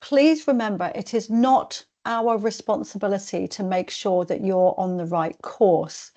please remember, it is not our responsibility to make sure that you're on the right course.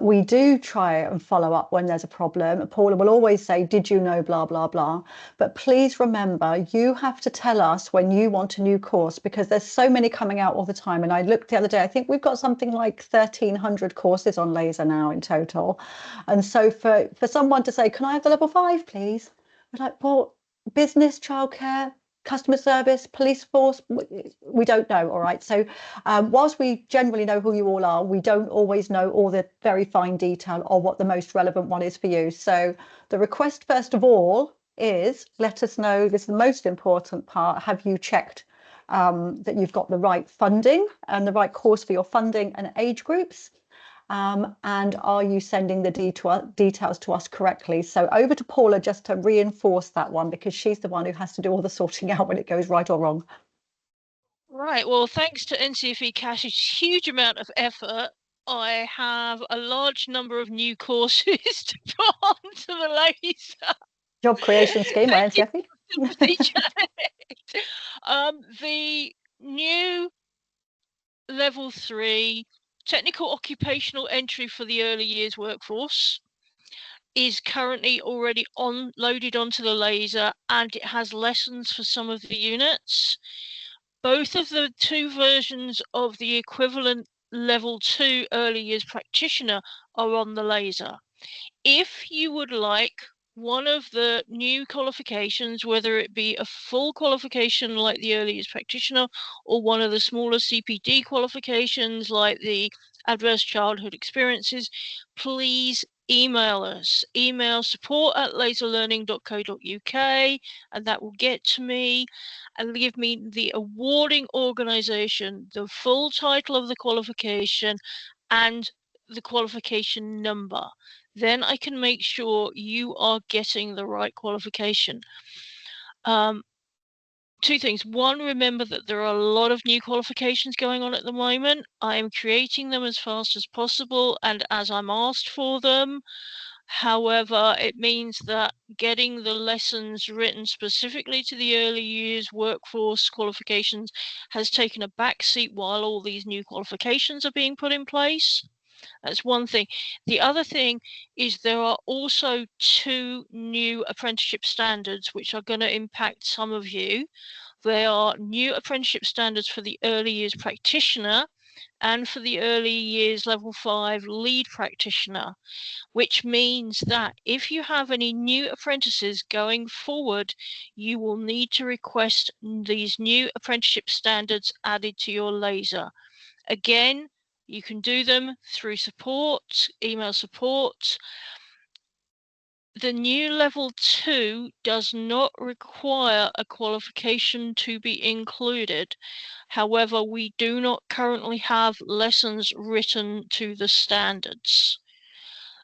We do try and follow up when there's a problem. Paula will always say, did you know, blah, blah, blah. But please remember, you have to tell us when you want a new course, because there's so many coming out all the time. And I looked the other day, I think we've got something like 1,300 courses on laser now in total. And so for someone to say, can I have the level 5, please? We're like, well, business, childcare, customer service, police force, we don't know. All right. So whilst we generally know who you all are, we don't always know all the very fine detail or what the most relevant one is for you. So the request, first of all, is let us know. This is the most important part. Have you checked that you've got the right funding and the right course for your funding and age groups? And are you sending the details to us correctly? So over to Paula just to reinforce that one, because she's the one who has to do all the sorting out when it goes right or wrong. Right, well, thanks to NCFE Cash's huge amount of effort, I have a large number of new courses to put onto the laser. Job creation scheme by NCFE. The new level 3 technical occupational entry for the early years workforce is currently already loaded onto the laser, and it has lessons for some of the units. Both of the 2 versions of the equivalent level 2 early years practitioner are on the laser. If you would like one of the new qualifications, whether it be a full qualification like the early years practitioner or one of the smaller CPD qualifications like the adverse childhood experiences, please email us. Email support@laserlearning.co.uk, and that will get to me and give me the awarding organisation, the full title of the qualification, and the qualification number. Then I can make sure you are getting the right qualification. 2 things. One, remember that there are a lot of new qualifications going on at the moment. I am creating them as fast as possible and as I'm asked for them. However, it means that getting the lessons written specifically to the early years workforce qualifications has taken a backseat while all these new qualifications are being put in place. That's one thing. The other thing is there are also 2 new apprenticeship standards which are going to impact some of you. They are new apprenticeship standards for the early years practitioner and for the early years level 5 lead practitioner, which means that if you have any new apprentices going forward, you will need to request these new apprenticeship standards added to your laser. Again, you can do them through support, email support. The new level 2 does not require a qualification to be included. However, we do not currently have lessons written to the standards.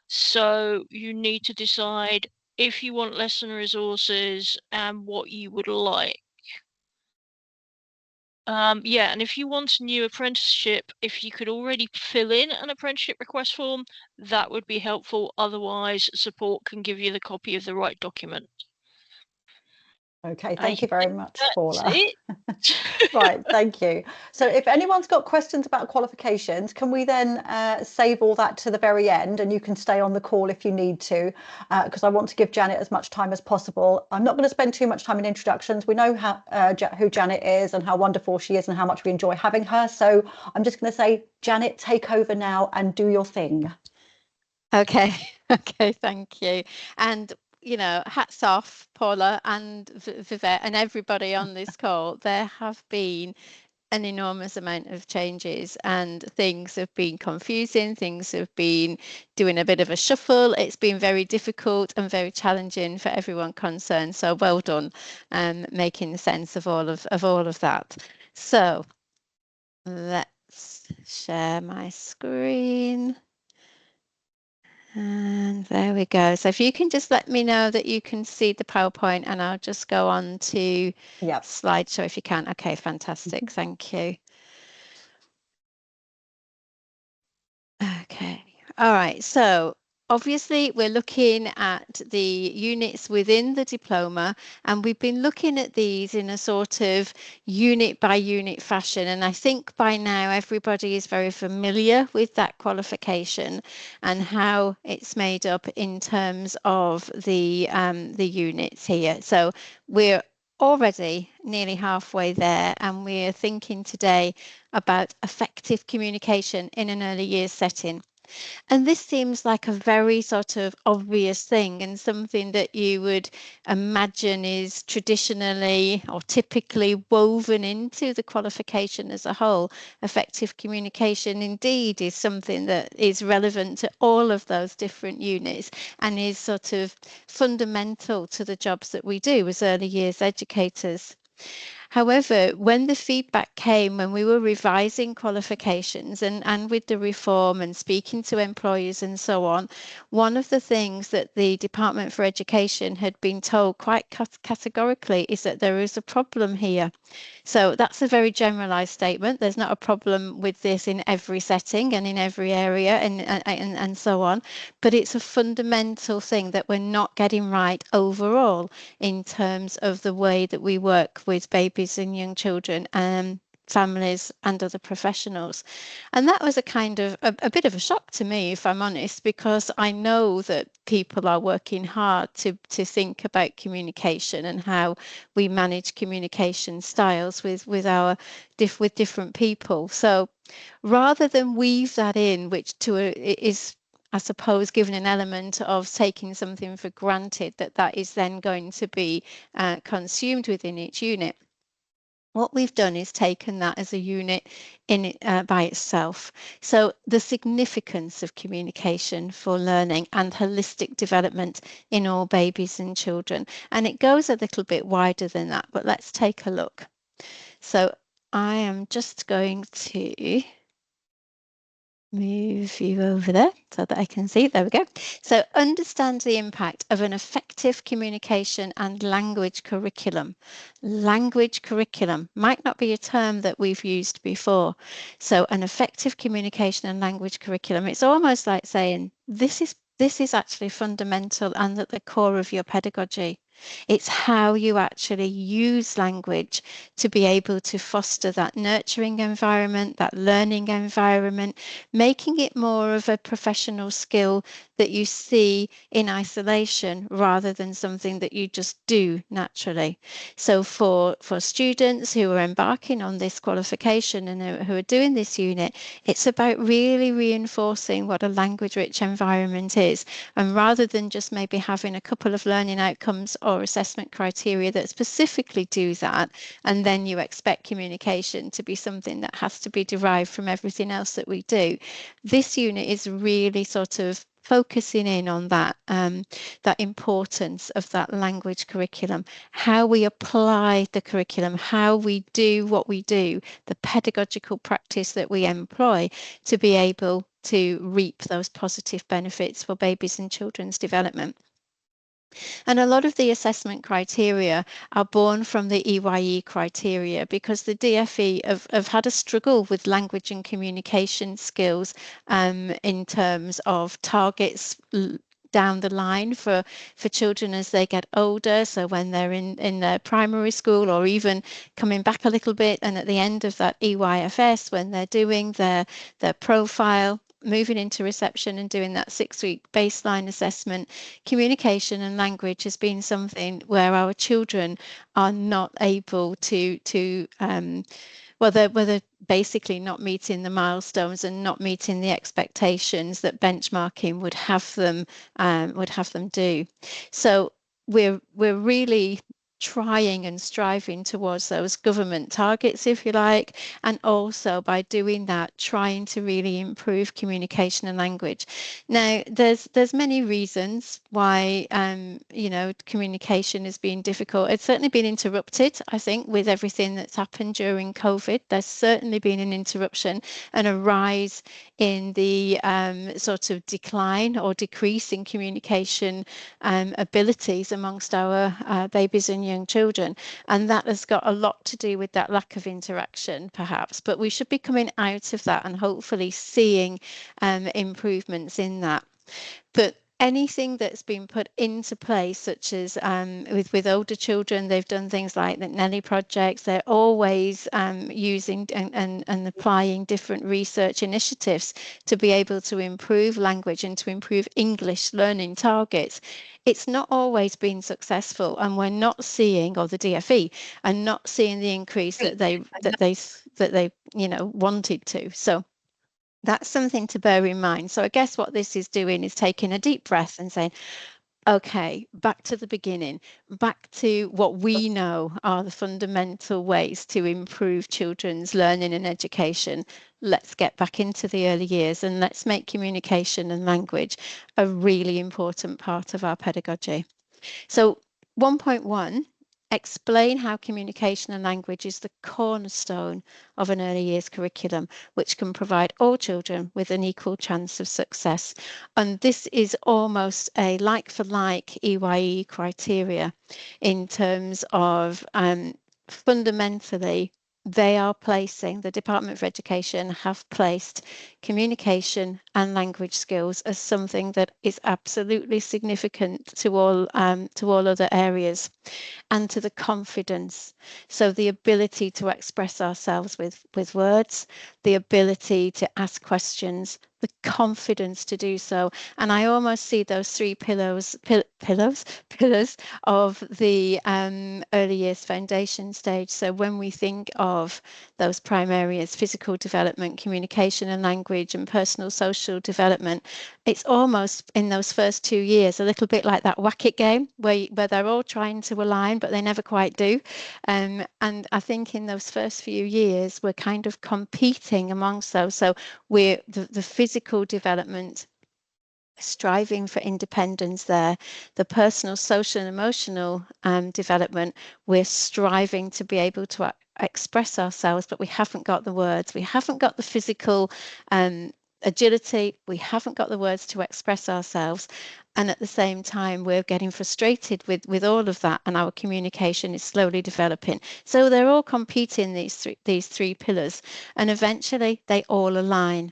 So you need to decide if you want lesson resources and what you would like. Yeah, and if you want a new apprenticeship, if you could already fill in an apprenticeship request form, that would be helpful. Otherwise, support can give you the copy of the right document. Okay, thank you very much, Paula. It. Right, thank you. So if anyone's got questions about qualifications, can we then save all that to the very end, and you can stay on the call if you need to, because I want to give Janet as much time as possible. I'm not going to spend too much time in introductions. We know how, who Janet is and how wonderful she is and how much we enjoy having her. So I'm just going to say, Janet, take over now and do your thing. Okay, okay, thank you. And you know, hats off, Paula and Vivette and everybody on this call. There have been an enormous amount of changes and things have been confusing, things have been doing a bit of a shuffle. It's been very difficult and very challenging for everyone concerned. So well done making sense of all of that. So let's share my screen. And there we go. So if you can just let me know that you can see the PowerPoint, and I'll just go on to slideshow if you can. Okay, fantastic. Thank you. Okay. All right. So obviously, we're looking at the units within the diploma, and we've been looking at these in a sort of unit by unit fashion. And I think by now everybody is very familiar with that qualification and how it's made up in terms of the units here. So we're already nearly halfway there, and we're thinking today about effective communication in an early years setting. And this seems like a very sort of obvious thing and something that you would imagine is traditionally or typically woven into the qualification as a whole. Effective communication indeed is something that is relevant to all of those different units and is sort of fundamental to the jobs that we do as early years educators. However, when the feedback came when we were revising qualifications and with the reform and speaking to employers and so on, one of the things that the Department for Education had been told quite categorically is that there is a problem here. So that's a very generalized statement. There's not a problem with this in every setting and in every area and so on. But it's a fundamental thing that we're not getting right overall in terms of the way that we work with babies and young children and families and other professionals. And that was a kind of a bit of a shock to me, if I'm honest, because I know that people are working hard to think about communication and how we manage communication styles with our with different people. So rather than weave that in, which is, I suppose, given an element of taking something for granted that is then going to be consumed within each unit, what we've done is taken that as a unit in by itself. So the significance of communication for learning and holistic development in all babies and children. And it goes a little bit wider than that, but let's take a look. So I am just going to move you over there so that I can see. There we go. So understand the impact of an effective communication and language curriculum. Language curriculum might not be a term that we've used before. So an effective communication and language curriculum, it's almost like saying this is actually fundamental and at the core of your pedagogy. It's how you actually use language to be able to foster that nurturing environment, that learning environment, making it more of a professional skill that you see in isolation rather than something that you just do naturally. So for students who are embarking on this qualification and who are doing this unit, it's about really reinforcing what a language-rich environment is. And rather than just maybe having a couple of learning outcomes or assessment criteria that specifically do that, and then you expect communication to be something that has to be derived from everything else that we do, this unit is really sort of focusing in on that that importance of that language curriculum, how we apply the curriculum, how we do what we do, the pedagogical practice that we employ to be able to reap those positive benefits for babies and children's development. And a lot of the assessment criteria are born from the EYE criteria because the DFE have had a struggle with language and communication skills in terms of targets down the line for children as they get older. So when they're in their primary school or even coming back a little bit and at the end of that EYFS when they're doing their profile, moving into reception and doing that 6-week baseline assessment, communication and language has been something where our children are not able to well, they're basically not meeting the milestones and not meeting the expectations that benchmarking would have them do. So we're really trying and striving towards those government targets, if you like, and also by doing that, trying to really improve communication and language. Now, there's many reasons why you know, communication has been difficult. It's certainly been interrupted, I think, with everything that's happened during COVID. There's certainly been an interruption and a rise in the sort of decline or decrease in communication abilities amongst our babies and young children. And that has got a lot to do with that lack of interaction, perhaps. But we should be coming out of that and hopefully seeing improvements in that. But anything that's been put into place, such as with older children, they've done things like the Nelly projects. They're always using and applying different research initiatives to be able to improve language and to improve English learning targets. It's not always been successful, and we're not seeing, or the DFE are not seeing the increase that they wanted to. So that's something to bear in mind. So I guess what this is doing is taking a deep breath and saying, okay, back to the beginning, back to what we know are the fundamental ways to improve children's learning and education. Let's get back into the early years and let's make communication and language a really important part of our pedagogy. So 1.1, explain how communication and language is the cornerstone of an early years curriculum, which can provide all children with an equal chance of success. And this is almost a like-for-like EYE criteria in terms of fundamentally, the Department for Education have placed communication and language skills as something that is absolutely significant to all other areas, and to the confidence. So the ability to express ourselves with words, the ability to ask questions, the confidence to do so. And I almost see those three pillars of the early years foundation stage. So when we think of those prime areas, physical development, communication and language, and personal social development, it's almost in those first 2 years a little bit like that whack-it game where they're all trying to align but they never quite do. And I think in those first few years we're kind of competing amongst those. So we're the physical development, striving for independence there, the personal, social and emotional development, we're striving to be able to express ourselves, but we haven't got the words, we haven't got the physical agility, we haven't got the words to express ourselves. And at the same time, we're getting frustrated with all of that, and our communication is slowly developing. So they're all competing, these three pillars, and eventually they all align.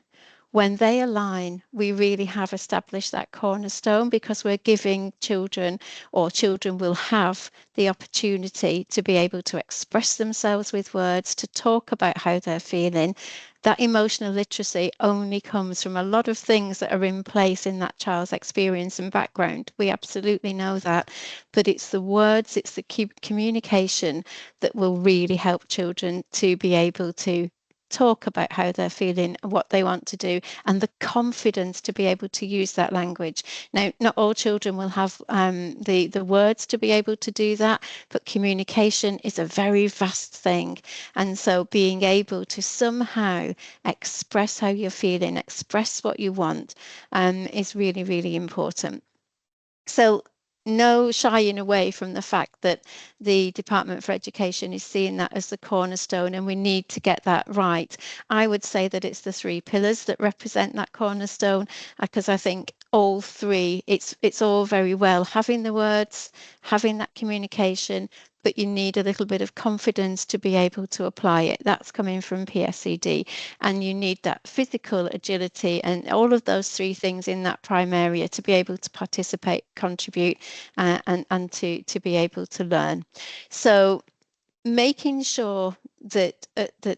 When they align, we really have established that cornerstone, because we're giving children, or children will have the opportunity to be able to express themselves with words, to talk about how they're feeling. That emotional literacy only comes from a lot of things that are in place in that child's experience and background. We absolutely know that, but it's the words, it's the communication that will really help children to be able to talk about how they're feeling and what they want to do, and the confidence to be able to use that language. Now, not all children will have the words to be able to do that, but communication is a very vast thing. And so being able to somehow express how you're feeling, express what you want, is really, really important. So no shying away from the fact that the Department for Education is seeing that as the cornerstone, and we need to get that right. I would say that it's the three pillars that represent that cornerstone, because I think all three, it's all very well having the words, having that communication, but you need a little bit of confidence to be able to apply it. That's coming from PSED. And you need that physical agility and all of those three things in that prime area to be able to participate, contribute, and to be able to learn. So making sure that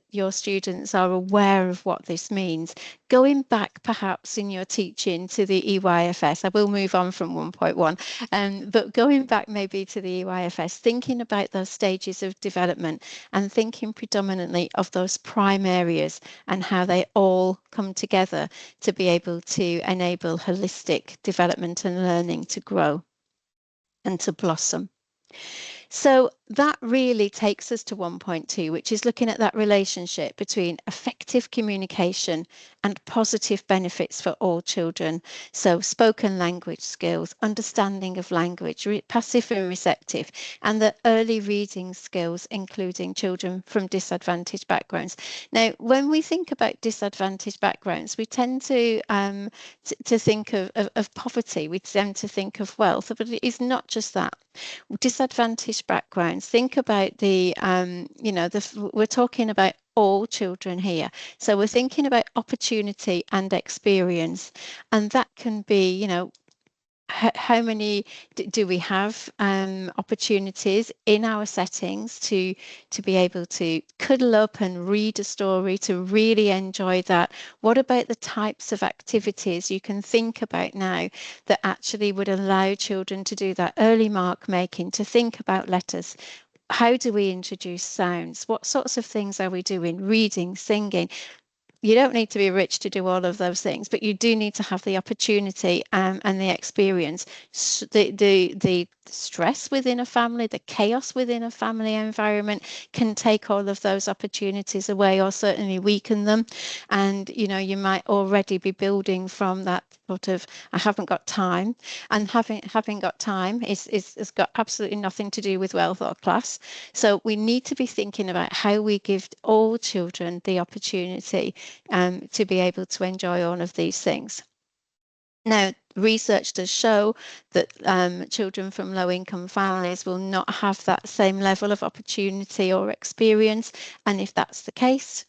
your students are aware of what this means, going back perhaps in your teaching to the EYFS. I will move on from 1.1, but going back maybe to the EYFS, thinking about those stages of development and thinking predominantly of those prime areas and how they all come together to be able to enable holistic development and learning to grow and to blossom. So that really takes us to 1.2, which is looking at that relationship between effective communication and positive benefits for all children. So spoken language skills, understanding of language, passive and receptive, and the early reading skills, including children from disadvantaged backgrounds. Now, when we think about disadvantaged backgrounds, we tend to think of poverty, we tend to think of wealth, but it is not just that. Disadvantaged disadvantaged backgrounds, think about the, we're talking about all children here. So we're thinking about opportunity and experience, and that can be, how many do we have opportunities in our settings to be able to cuddle up and read a story, to really enjoy that? What about the types of activities you can think about now that actually would allow children to do that early mark making, to think about letters? How do we introduce sounds? What sorts of things are we doing? Reading, singing. You don't need to be rich to do all of those things, but you do need to have the opportunity and the experience. The stress within a family, the chaos within a family environment can take all of those opportunities away, or certainly weaken them. And you might already be building from that sort of, I haven't got time. And having got time is has got absolutely nothing to do with wealth or class. So we need to be thinking about how we give all children the opportunity to be able to enjoy all of these things. Now, research does show that children from low-income families will not have that same level of opportunity or experience. And if that's the case,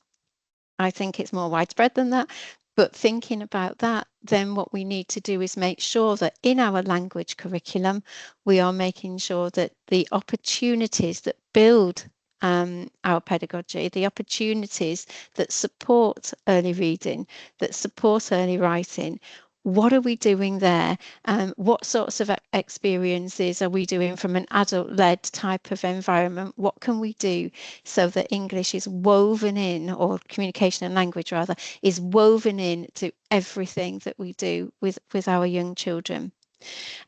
I think it's more widespread than that. But thinking about that, then what we need to do is make sure that in our language curriculum, we are making sure that the opportunities that build our pedagogy, the opportunities that support early reading, that support early writing, what are we doing there? What sorts of experiences are we doing from an adult-led type of environment? What can we do so that English is woven in, or communication and language rather, is woven in to everything that we do with our young children?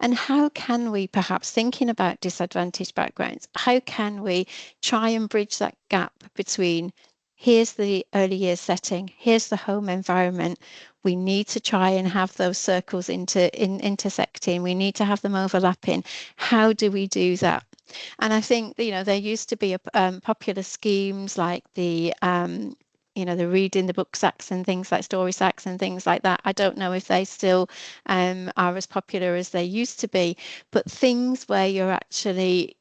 And how can we, perhaps thinking about disadvantaged backgrounds, how can we try and bridge that gap between here's the early years setting, here's the home environment. We need to try and have those circles intersecting. We need to have them overlapping. How do we do that? And I think, there used to be popular schemes like the reading the book sacks and things like story sacks and things like that. I don't know if they still are as popular as they used to be, but things where you're actually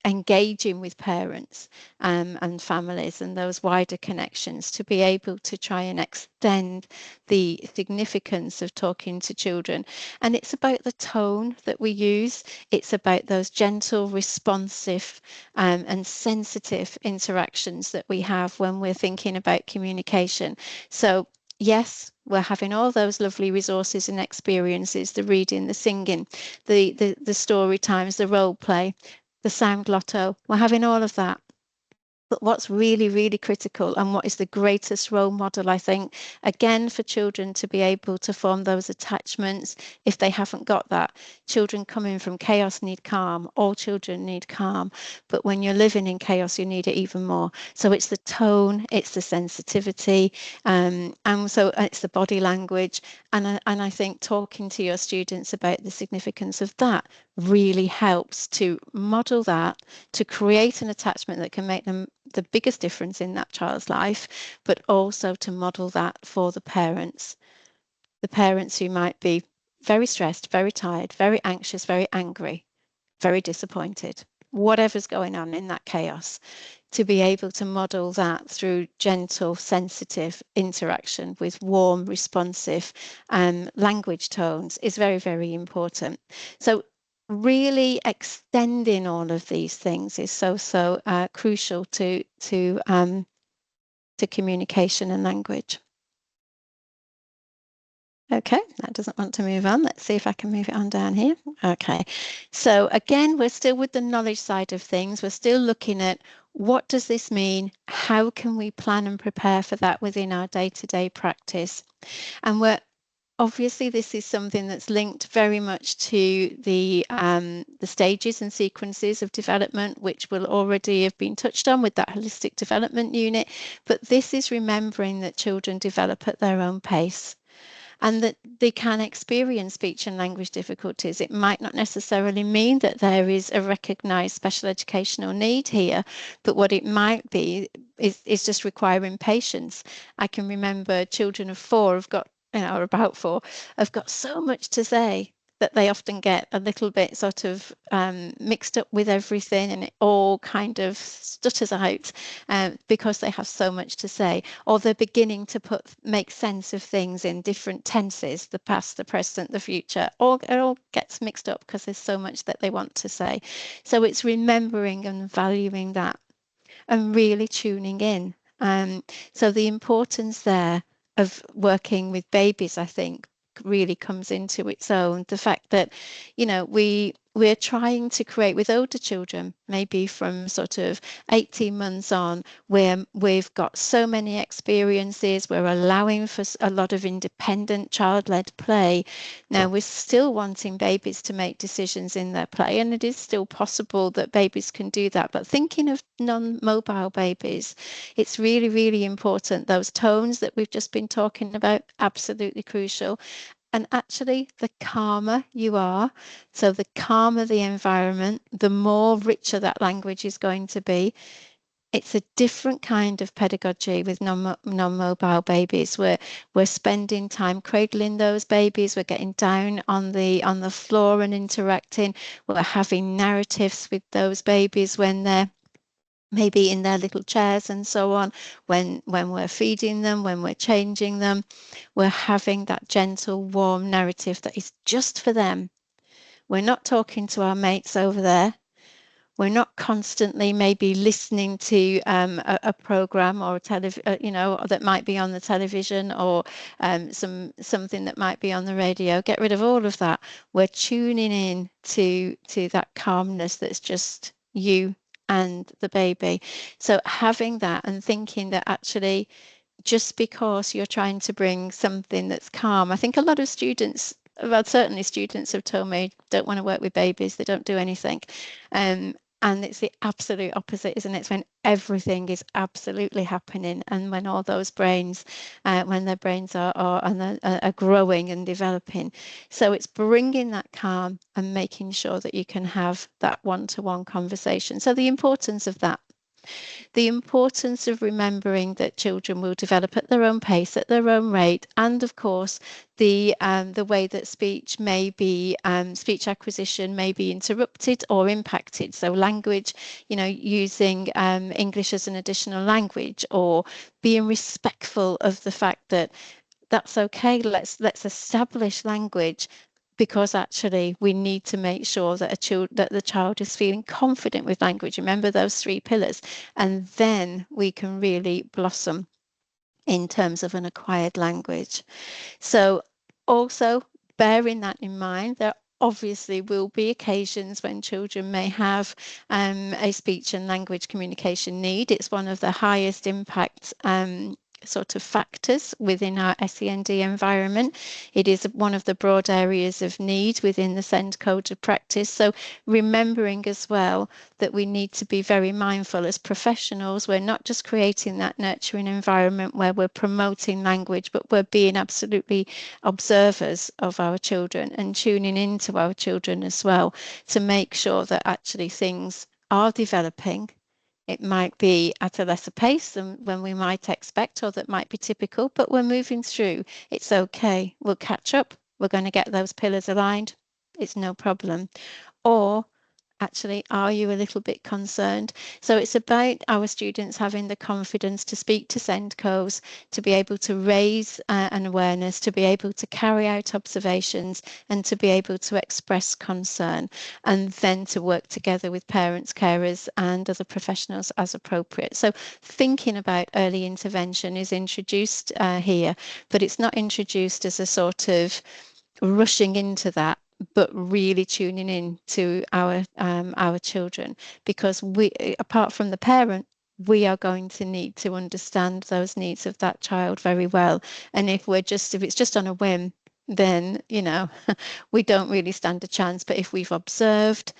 engaging with parents and families and those wider connections, to be able to try and extend the significance of talking to children. And it's about the tone that we use. It's about those gentle, responsive and sensitive interactions that we have when we're thinking about communication. So yes, we're having all those lovely resources and experiences, the reading, the singing, the story times, the role play, the sound lotto. We're having all of that. But what's really, really critical, and what is the greatest role model, I think, again, for children to be able to form those attachments if they haven't got that. Children coming from chaos need calm. All children need calm. But when you're living in chaos, you need it even more. So it's the tone, it's the sensitivity, and so it's the body language. And I think talking to your students about the significance of that really helps to model that, to create an attachment that can make them the biggest difference in that child's life, but also to model that for the parents who might be very stressed, very tired, very anxious, very angry, very disappointed, whatever's going on in that chaos, to be able to model that through gentle, sensitive interaction with warm, responsive language tones is very, very important. So really extending all of these things is so crucial to communication and language. Okay, that doesn't want to move on. Let's see if I can move it on down here. Okay, so again, we're still with the knowledge side of things. We're still looking at what does this mean? How can we plan and prepare for that within our day-to-day practice? And we're obviously, this is something that's linked very much to the stages and sequences of development, which will already have been touched on with that holistic development unit. But this is remembering that children develop at their own pace, and that they can experience speech and language difficulties. It might not necessarily mean that there is a recognised special educational need here, but what it might be is just requiring patience. I can remember children of 4 have got, or about 4, have got so much to say, that they often get a little bit sort of mixed up with everything, and it all kind of stutters out because they have so much to say, or they're beginning to make sense of things in different tenses, the past, the present, the future. It all gets mixed up because there's so much that they want to say. So it's remembering and valuing that and really tuning in. So the importance there of working with babies, I think, really comes into its own. The fact that, you know, we're trying to create with older children, maybe from sort of 18 months on, where we've got so many experiences, we're allowing for a lot of independent child-led play. Now, we're still wanting babies to make decisions in their play, and it is still possible that babies can do that. But thinking of non-mobile babies, it's really, really important. Those tones that we've just been talking about, absolutely crucial. And actually, the calmer you are, so the calmer the environment, the more richer that language is going to be. It's a different kind of pedagogy with non-mobile babies. We're spending time cradling those babies. We're getting down on the floor and interacting. We're having narratives with those babies when they're maybe in their little chairs and so on, when we're feeding them, when we're changing them. We're having that gentle, warm narrative that is just for them. We're not talking to our mates over there. We're not constantly maybe listening to a program or you know, that might be on the television, or something that might be on the radio. Get rid of all of that. We're tuning in to that calmness that's just you and the baby. So having that and thinking that actually, just because you're trying to bring something that's calm, I think a lot of students, well, certainly students have told me, don't want to work with babies, they don't do anything. And it's the absolute opposite, isn't it? It's when everything is absolutely happening, and when all those brains, when their brains are growing and developing. So it's bringing that calm and making sure that you can have that one-to-one conversation. So the importance of that. The importance of remembering that children will develop at their own pace, at their own rate, and of course, the way that speech acquisition may be interrupted or impacted. So language, you know, using English as an additional language, or being respectful of the fact that that's okay. Let's establish language, because actually we need to make sure that the child is feeling confident with language. Remember those 3 pillars, and then we can really blossom in terms of an acquired language. So also bearing that in mind, there obviously will be occasions when children may have a speech and language communication need. It's one of the highest impact sort of factors within our SEND environment. It is one of the broad areas of need within the SEND code of practice. So remembering as well that we need to be very mindful as professionals. We're not just creating that nurturing environment where we're promoting language, but we're being absolutely observers of our children and tuning into our children as well, to make sure that actually things are developing. It might be at a lesser pace than when we might expect, or that might be typical, but we're moving through. It's okay. We'll catch up. We're going to get those pillars aligned. It's no problem. Or actually, are you a little bit concerned? So it's about our students having the confidence to speak to SENDCOs, to be able to raise an awareness, to be able to carry out observations, and to be able to express concern, and then to work together with parents, carers, and other professionals as appropriate. So thinking about early intervention is introduced here, but it's not introduced as a sort of rushing into that, but really tuning in to our children, because we, apart from the parent, we are going to need to understand those needs of that child very well. And if it's just on a whim, then, you know, we don't really stand a chance. But if we've observed,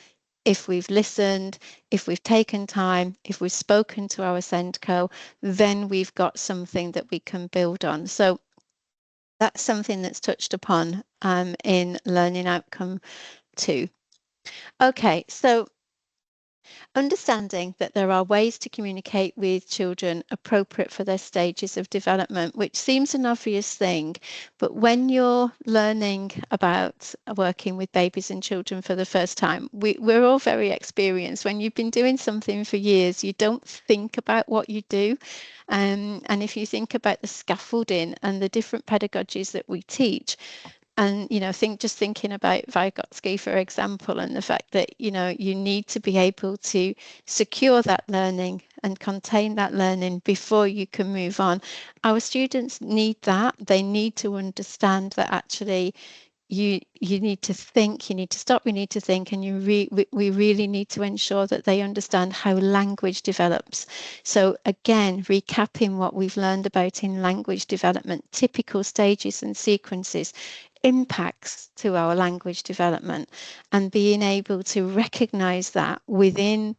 if we've listened, if we've taken time, if we've spoken to our SENDCO, then we've got something that we can build on. So that's something that's touched upon in learning outcome 2. Okay, so Understanding that there are ways to communicate with children appropriate for their stages of development, which seems an obvious thing, but when you're learning about working with babies and children for the first time, we're all very experienced. When you've been doing something for years, you don't think about what you do. And if you think about the scaffolding and the different pedagogies that we teach, and thinking about Vygotsky, for example, and the fact that you need to be able to secure that learning and contain that learning before you can move on. Our students need that. They need to understand that actually you need to think, you need to stop, you need to think, and we really need to ensure that they understand how language develops. So again, recapping what we've learned about in language development, typical stages and sequences, impacts to our language development, and being able to recognize that within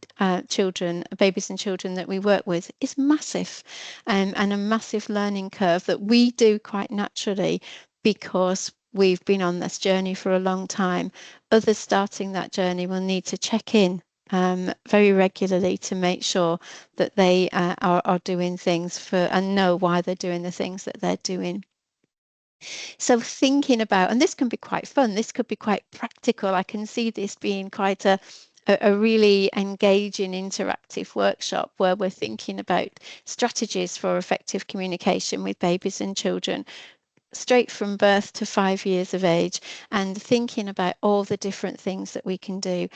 children, babies and children that we work with is massive, and a massive learning curve that we do quite naturally because we've been on this journey for a long time. Others starting that journey will need to check in very regularly to make sure that they are doing things and know why they're doing the things that they're doing. So thinking about, and this can be quite fun, this could be quite practical. I can see this being quite a really engaging interactive workshop where we're thinking about strategies for effective communication with babies and children straight from birth to 5 years of age, and thinking about all the different things that we can do,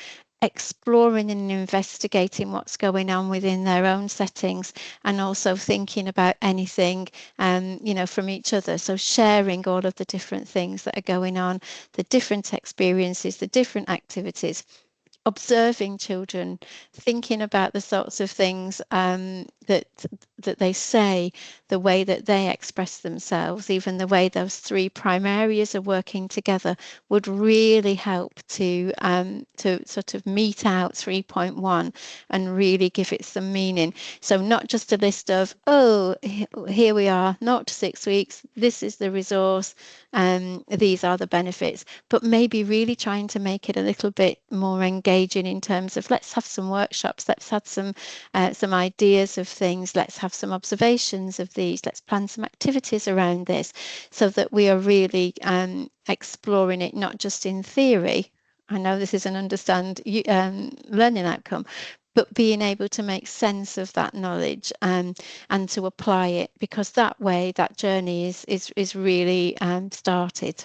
exploring and investigating what's going on within their own settings, and also thinking about anything from each other. So sharing all of the different things that are going on, the different experiences, the different activities, observing children, thinking about the sorts of things that they say, the way that they express themselves, even the way those three prime areas are working together would really help to sort of meet out 3.1 and really give it some meaning. So not just a list of, oh, here we are, 0 to 6 weeks, this is the resource, these are the benefits, but maybe really trying to make it a little bit more engaging in terms of, let's have some workshops, let's have some ideas of things, let's have some observations of these, let's plan some activities around this, so that we are really exploring it not just in theory. I know this is an understand learning outcome, but being able to make sense of that knowledge and to apply it, because that way that journey is really started.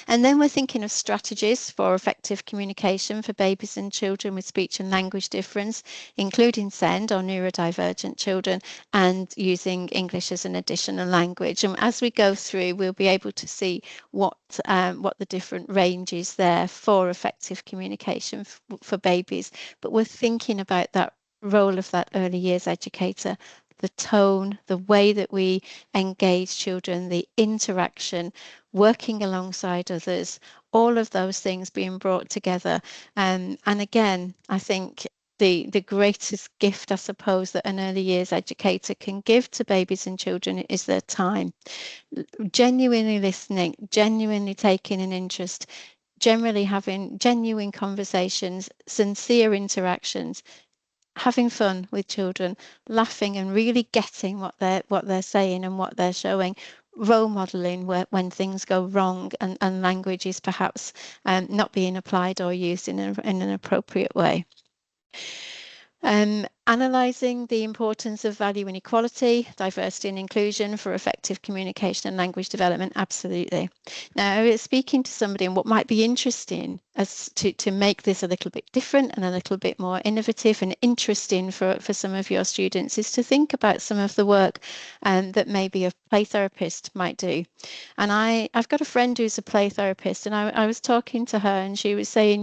And then we're thinking of strategies for effective communication for babies and children with speech and language difference, including SEND or neurodivergent children, and using English as an additional language. And as we go through, we'll be able to see what the different ranges there for effective communication for babies. But we're thinking about that role of that early years educator, the tone, the way that we engage children, the interaction, working alongside others, all of those things being brought together. And again, I think the greatest gift, I suppose, that an early years educator can give to babies and children is their time. Genuinely listening, genuinely taking an interest, generally having genuine conversations, sincere interactions, having fun with children, laughing and really getting what they're saying and what they're showing, role modeling when things go wrong and language is perhaps not being applied or used in an appropriate way. Analysing the importance of value and equality, diversity and inclusion for effective communication and language development, absolutely. Now, speaking to somebody, and what might be interesting as to make this a little bit different and a little bit more innovative and interesting for some of your students, is to think about some of the work that maybe a play therapist might do. And I've got a friend who's a play therapist, and I was talking to her, and she was saying,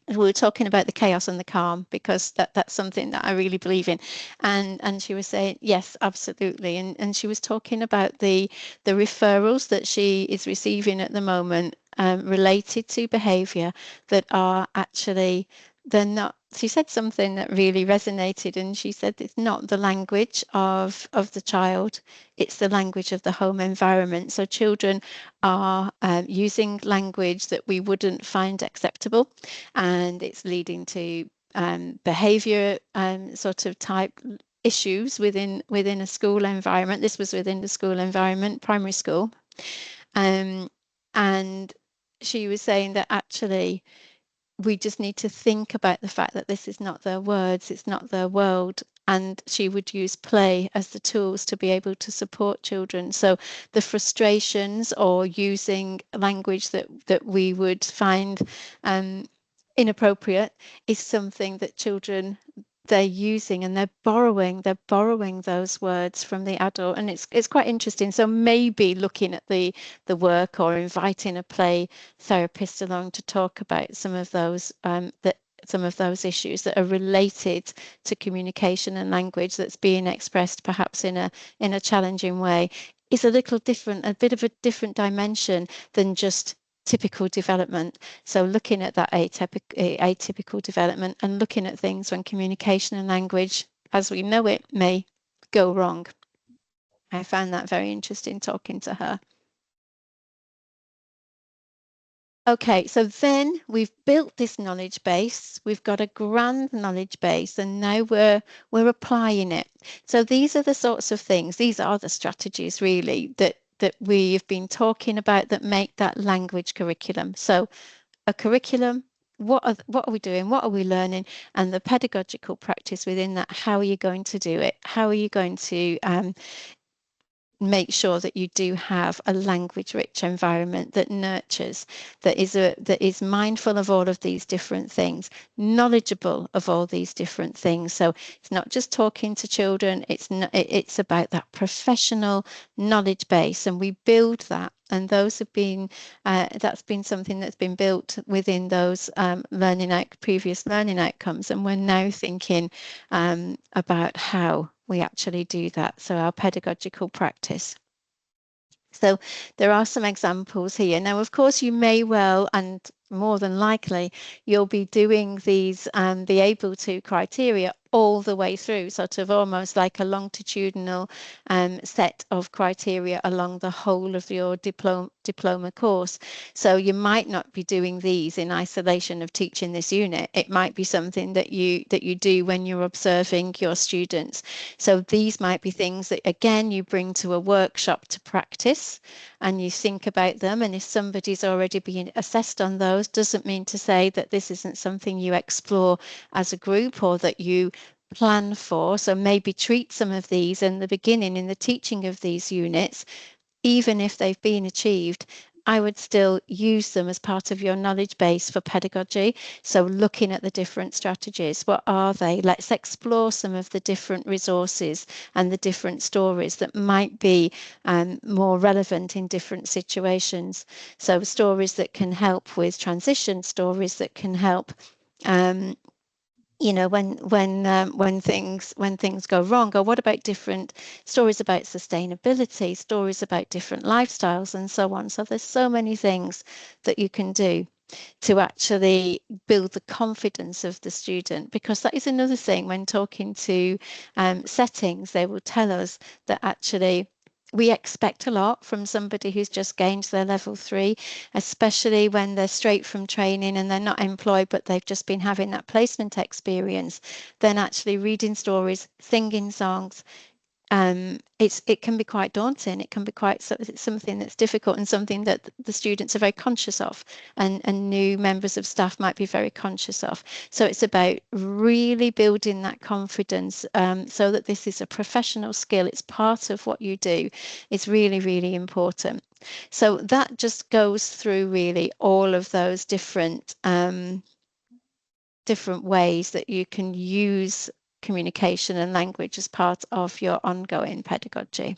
we were talking about the chaos and the calm, because that's something that I really believe in, and she was saying yes, absolutely, and she was talking about the referrals that she is receiving at the moment related to behaviour that are actually, they're she said something that really resonated, and she said it's not the language of the child, it's the language of the home environment. So children are using language that we wouldn't find acceptable, and it's leading to behavior sort of type issues within a school environment. This was within the school environment, primary school. And she was saying that actually we just need to think about the fact that this is not their words, it's not their world. And she would use play as the tools to be able to support children. So the frustrations or using language that we would find inappropriate is something that children, they're using, and they're borrowing those words from the adult, and it's quite interesting. So maybe looking at the work, or inviting a play therapist along to talk about some of those some of those issues that are related to communication and language that's being expressed perhaps in a challenging way, is a little different, a bit of a different dimension than just typical development. So looking at that atypical development, and looking at things when communication and language as we know it may go wrong. I found that very interesting talking to her. Okay, so then we've built this knowledge base, we've got a grand knowledge base, and now we're applying it. So these are the sorts of things, these are the strategies really that we've been talking about that make that language curriculum. So a curriculum, what are we doing, what are we learning, and the pedagogical practice within that. How are you going to do it? How are you going to make sure that you do have a language rich environment that nurtures, that is mindful of all of these different things, knowledgeable of all these different things. So it's not just talking to children, it's about that professional knowledge base, and we build that. And those have been that's been something that's been built within those previous learning outcomes, and we're now thinking about how we actually do that. So our pedagogical practice. So there are some examples here. Now, of course, you may well, and more than likely, you'll be doing these the able to criteria all the way through, sort of almost like a longitudinal set of criteria along the whole of your diploma course. So you might not be doing these in isolation of teaching this unit. It might be something that you do when you're observing your students. So these might be things that, again, you bring to a workshop to practice, and you think about them. And if somebody's already been assessed on those, doesn't mean to say that this isn't something you explore as a group, or that you plan for. So maybe treat some of these in the beginning, in the teaching of these units, even if they've been achieved. I would still use them as part of your knowledge base for pedagogy. So looking at the different strategies, what are they? Let's explore some of the different resources and the different stories that might be more relevant in different situations. So stories that can help with transition, stories that can help when things go wrong. Or what about different stories about sustainability, stories about different lifestyles, and so on. So there's so many things that you can do to actually build the confidence of the student, because that is another thing when talking to settings. They will tell us that actually we expect a lot from somebody who's just gained their level 3, especially when they're straight from training and they're not employed, but they've just been having that placement experience. Then actually reading stories, singing songs, it can be quite daunting. It can be quite something that's difficult, and something that the students are very conscious of, and new members of staff might be very conscious of. So it's about really building that confidence, so that this is a professional skill. It's part of what you do. It's really, really important. So that just goes through really all of those different ways that you can use communication and language as part of your ongoing pedagogy.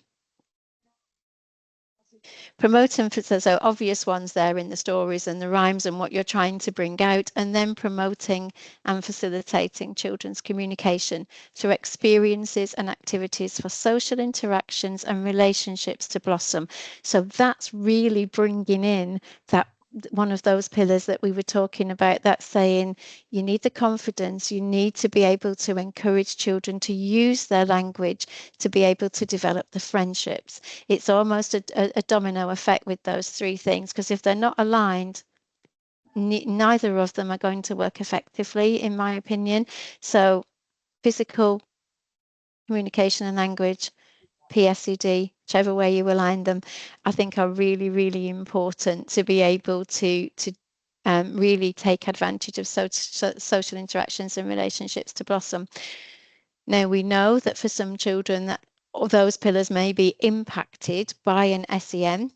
Promote emphasis, so obvious ones there in the stories and the rhymes and what you're trying to bring out, and then promoting and facilitating children's communication through experiences and activities for social interactions and relationships to blossom. So that's really bringing in that one of those pillars that we were talking about, that's saying you need the confidence, you need to be able to encourage children to use their language to be able to develop the friendships. It's almost a domino effect with those three things, because if they're not aligned, neither of them are going to work effectively, in my opinion. So physical, communication and language, PSED, whichever way you align them, I think are really, really important to be able to really take advantage of social interactions and relationships to blossom. Now, we know that for some children that those pillars may be impacted by an SEN.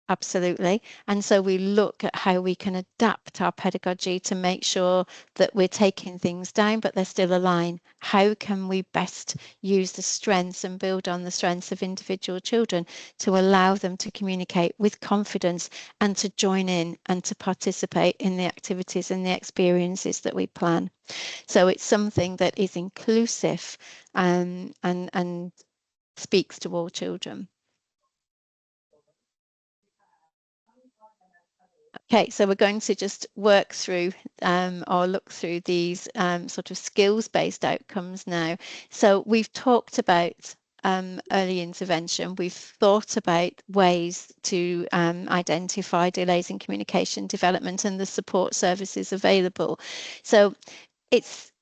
Absolutely. And so we look at how we can adapt our pedagogy to make sure that we're taking things down, but they're still aligned. How can we best use the strengths and build on the strengths of individual children to allow them to communicate with confidence and to join in and to participate in the activities and the experiences that we plan? So it's something that is inclusive and speaks to all children. Okay, so we're going to just work through or look through these sort of skills-based outcomes now. So we've talked about early intervention. We've thought about ways to identify delays in communication development and the support services available. So it's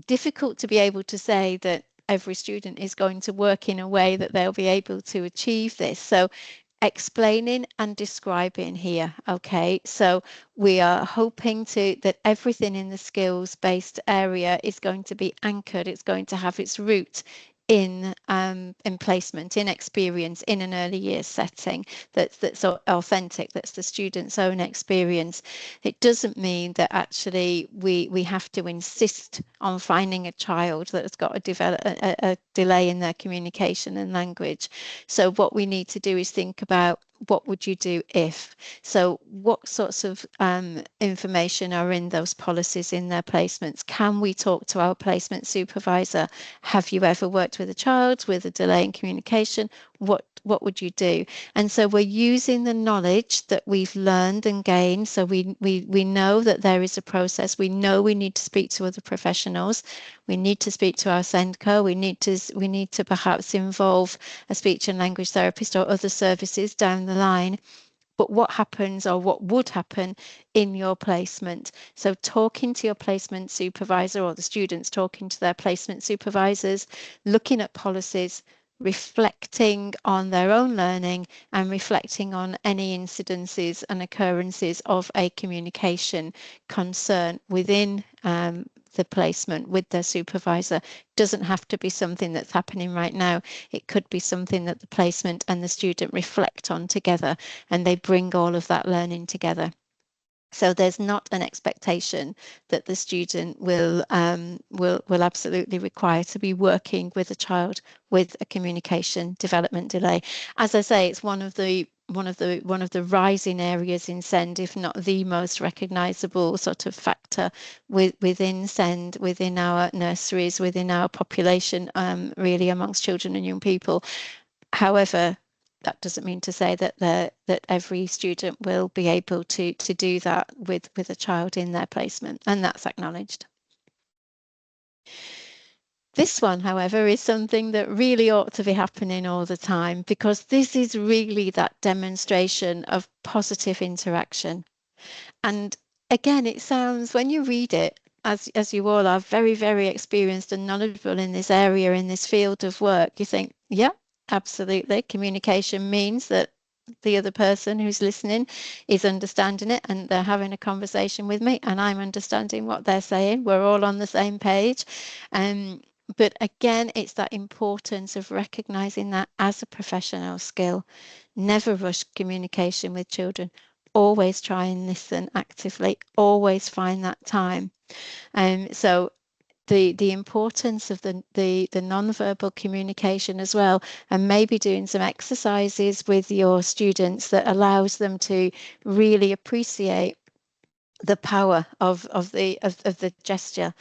difficult to be able to say that every student is going to work in a way that they'll be able to achieve this. So explaining and describing here. Okay, so we are hoping that everything in the skills-based area is going to be anchored. It's going to have its root in placement, in experience, in an early years setting that's authentic, that's the student's own experience. It doesn't mean that actually we have to insist on finding a child that has got a delay in their communication and language. So what we need to do is think about, what would you do if? So what sorts of information are in those policies, in their placements? Can we talk to our placement supervisor? Have you ever worked with a child with a delay in communication? What would you do? And so we're using the knowledge that we've learned and gained. So we know that there is a process. We know we need to speak to other professionals. We need to speak to our SENDCO. We need to perhaps involve a speech and language therapist or other services down the line. But what happens, or what would happen in your placement? So talking to your placement supervisor, or the students talking to their placement supervisors, looking at policies, reflecting on their own learning and reflecting on any incidences and occurrences of a communication concern within the placement with their supervisor. Doesn't have to be something that's happening right now. It could be something that the placement and the student reflect on together, and they bring all of that learning together. So there's not an expectation that the student will absolutely require to be working with a child with a communication development delay. As I say, it's one of the rising areas in SEND, if not the most recognisable sort of factor within SEND, within our nurseries, within our population, really amongst children and young people. However, that doesn't mean to say that every student will be able to do that with a child in their placement, and that's acknowledged. This one, however, is something that really ought to be happening all the time, because this is really that demonstration of positive interaction. And again, it sounds, when you read it, as you all are very, very experienced and knowledgeable in this area, in this field of work, you think, yeah, absolutely. Communication means that the other person who's listening is understanding it, and they're having a conversation with me, and I'm understanding what they're saying. We're all on the same page. But again, it's that importance of recognizing that as a professional skill. Never rush communication with children. Always try and listen actively. Always find that time. So the importance of the non-verbal communication as well, and maybe doing some exercises with your students that allows them to really appreciate the power of the gesture,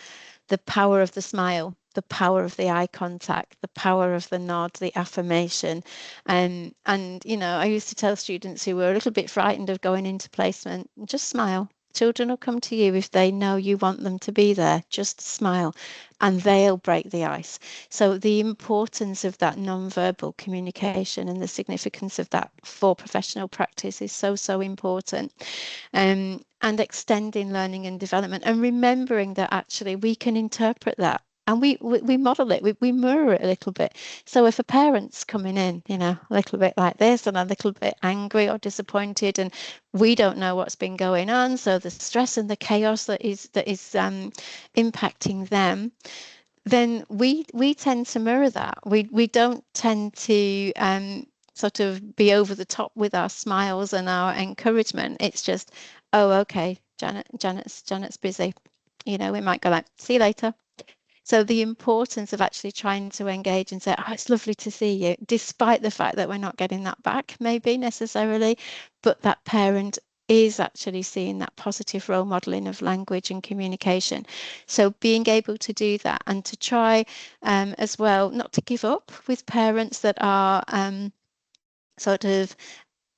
the power of the smile, the power of the eye contact, the power of the nod, the affirmation. And I used to tell students who were a little bit frightened of going into placement, just smile. Children will come to you if they know you want them to be there. Just smile and they'll break the ice. So the importance of that non-verbal communication and the significance of that for professional practice is so, so important. And extending learning and development, and remembering that actually we can interpret that. And we model it, we mirror it a little bit. So if a parent's coming in, a little bit like this and a little bit angry or disappointed, and we don't know what's been going on, so the stress and the chaos that is impacting them, then we tend to mirror that. We don't tend to sort of be over the top with our smiles and our encouragement. It's just, oh, okay, Janet's busy. We might go like, see you later. So the importance of actually trying to engage and say, oh, it's lovely to see you, despite the fact that we're not getting that back, maybe necessarily, but that parent is actually seeing that positive role modeling of language and communication. So being able to do that, and to try as well, not to give up with parents that are sort of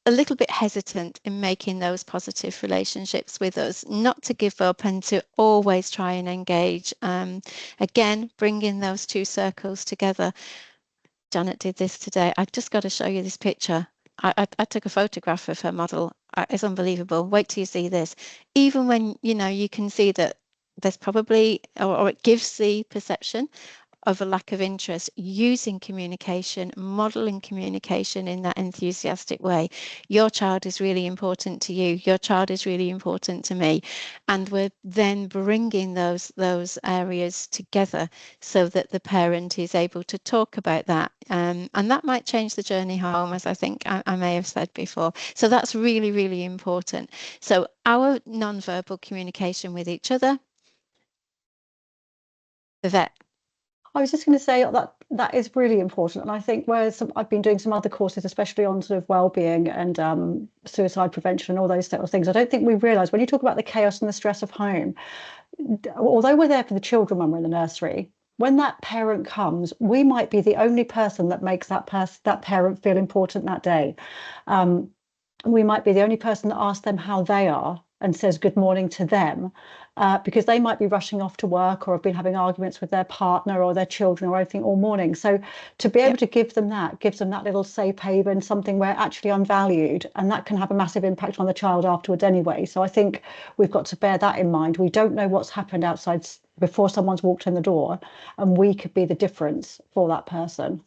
a little bit hesitant in making those positive relationships with us, not to give up, and to always try and engage. Again, bringing those two circles together. Janet did this today. I've just got to show you this picture. I took a photograph of her model. It's unbelievable. Wait till you see this. Even when, you can see that there's probably, or it gives the perception of a lack of interest, using communication, modeling communication in that enthusiastic way. Your child is really important to you. Your child is really important to me. And we're then bringing those areas together so that the parent is able to talk about that. And that might change the journey home, as I think I may have said before. So that's really, really important. So our non-verbal communication with each other, that I was just going to say that is really important, and I think I've been doing some other courses, especially on sort of well-being and suicide prevention and all those sort of things. I don't think we realise when you talk about the chaos and the stress of home, although we're there for the children when we're in the nursery, when that parent comes, we might be the only person that makes that parent feel important that day. We might be the only person that asks them how they are and says good morning to them, because they might be rushing off to work or have been having arguments with their partner or their children or anything all morning. So to be able to give them that, gives them that little safe haven, something where actually I'm valued, and that can have a massive impact on the child afterwards anyway. So I think we've got to bear that in mind. We don't know what's happened outside before someone's walked in the door, and we could be the difference for that person.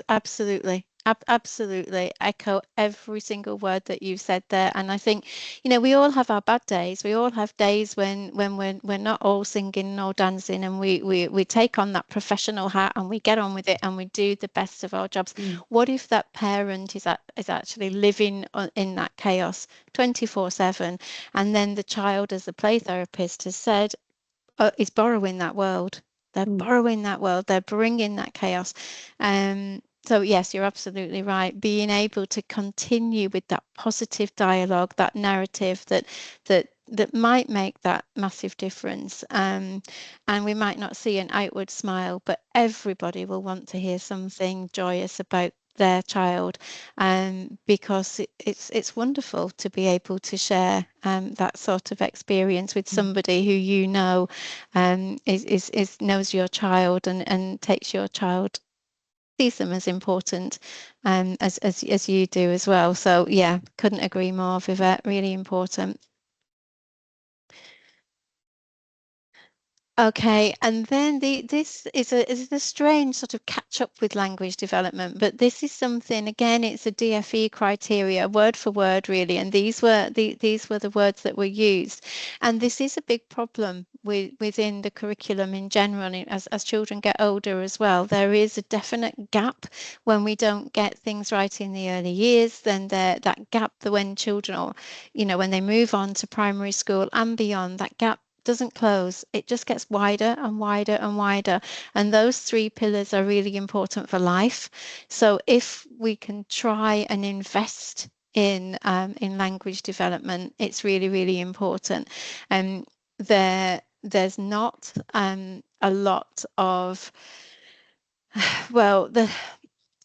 Absolutely. Absolutely echo every single word that you said there. And I think, we all have our bad days. We all have days when we're not all singing or dancing, and we take on that professional hat and we get on with it and we do the best of our jobs. What if that parent is actually living in that chaos 24/7, and then the child, as the play therapist has said, is borrowing that world. They're borrowing that world. They're bringing that chaos. So yes, you're absolutely right. Being able to continue with that positive dialogue, that narrative that might make that massive difference. And we might not see an outward smile, but everybody will want to hear something joyous about their child, because it's wonderful to be able to share that sort of experience with somebody who knows your child and takes your child, sees them as important, as you do as well. So yeah, couldn't agree more, Vivette. Really important. Okay, and then this is a strange sort of catch up with language development, but this is something, again, it's a DFE criteria, word for word, really, and these were the words that were used, and this is a big problem within the curriculum in general, and as children get older as well. There is a definite gap when we don't get things right in the early years. Then that gap that when children, or when they move on to primary school and beyond, that gap doesn't close. It just gets wider and wider and wider. And those three pillars are really important for life. So if we can try and invest in language development, it's really, really important. There there's not a lot of, well,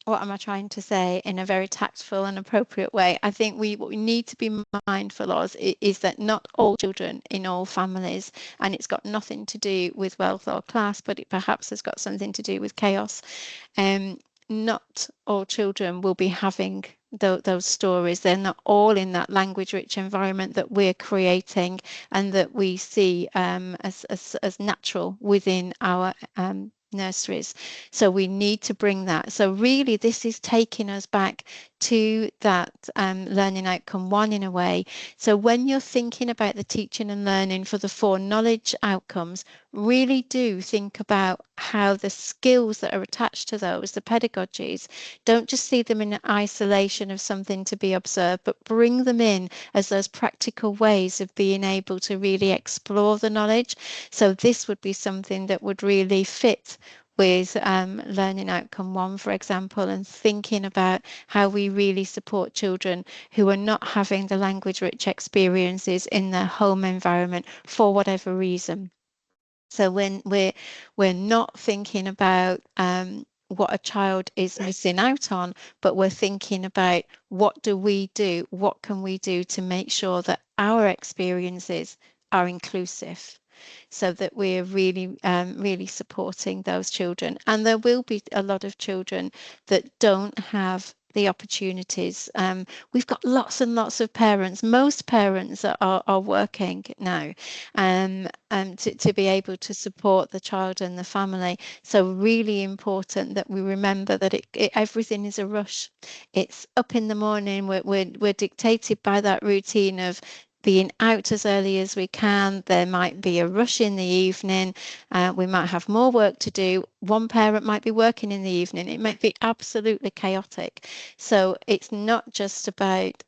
what am I trying to say in a very tactful and appropriate way? I think what we need to be mindful of is that not all children in all families, and it's got nothing to do with wealth or class, but it perhaps has got something to do with chaos. Not all children will be having those stories. They're not all in that language-rich environment that we're creating and that we see as natural within our nurseries. So we need to bring that. So really, this is taking us back to that learning outcome 1 in a way. So when you're thinking about the teaching and learning for the 4 knowledge outcomes, really do think about how the skills that are attached to those, the pedagogies, don't just see them in isolation of something to be observed, but bring them in as those practical ways of being able to really explore the knowledge. So this would be something that would really fit with learning outcome 1, for example, and thinking about how we really support children who are not having the language rich experiences in their home environment for whatever reason. So when we're not thinking about what a child is missing out on, but we're thinking about what do we do, what can we do to make sure that our experiences are inclusive, so that we're really, really supporting those children. And there will be a lot of children that don't have the opportunities. We've got lots and lots of parents. Most parents are working now to be able to support the child and the family. So really important that we remember that everything is a rush. It's up in the morning. We're dictated by that routine of being out as early as we can. There might be a rush in the evening. We might have more work to do. One parent might be working in the evening. It might be absolutely chaotic. So it's not just about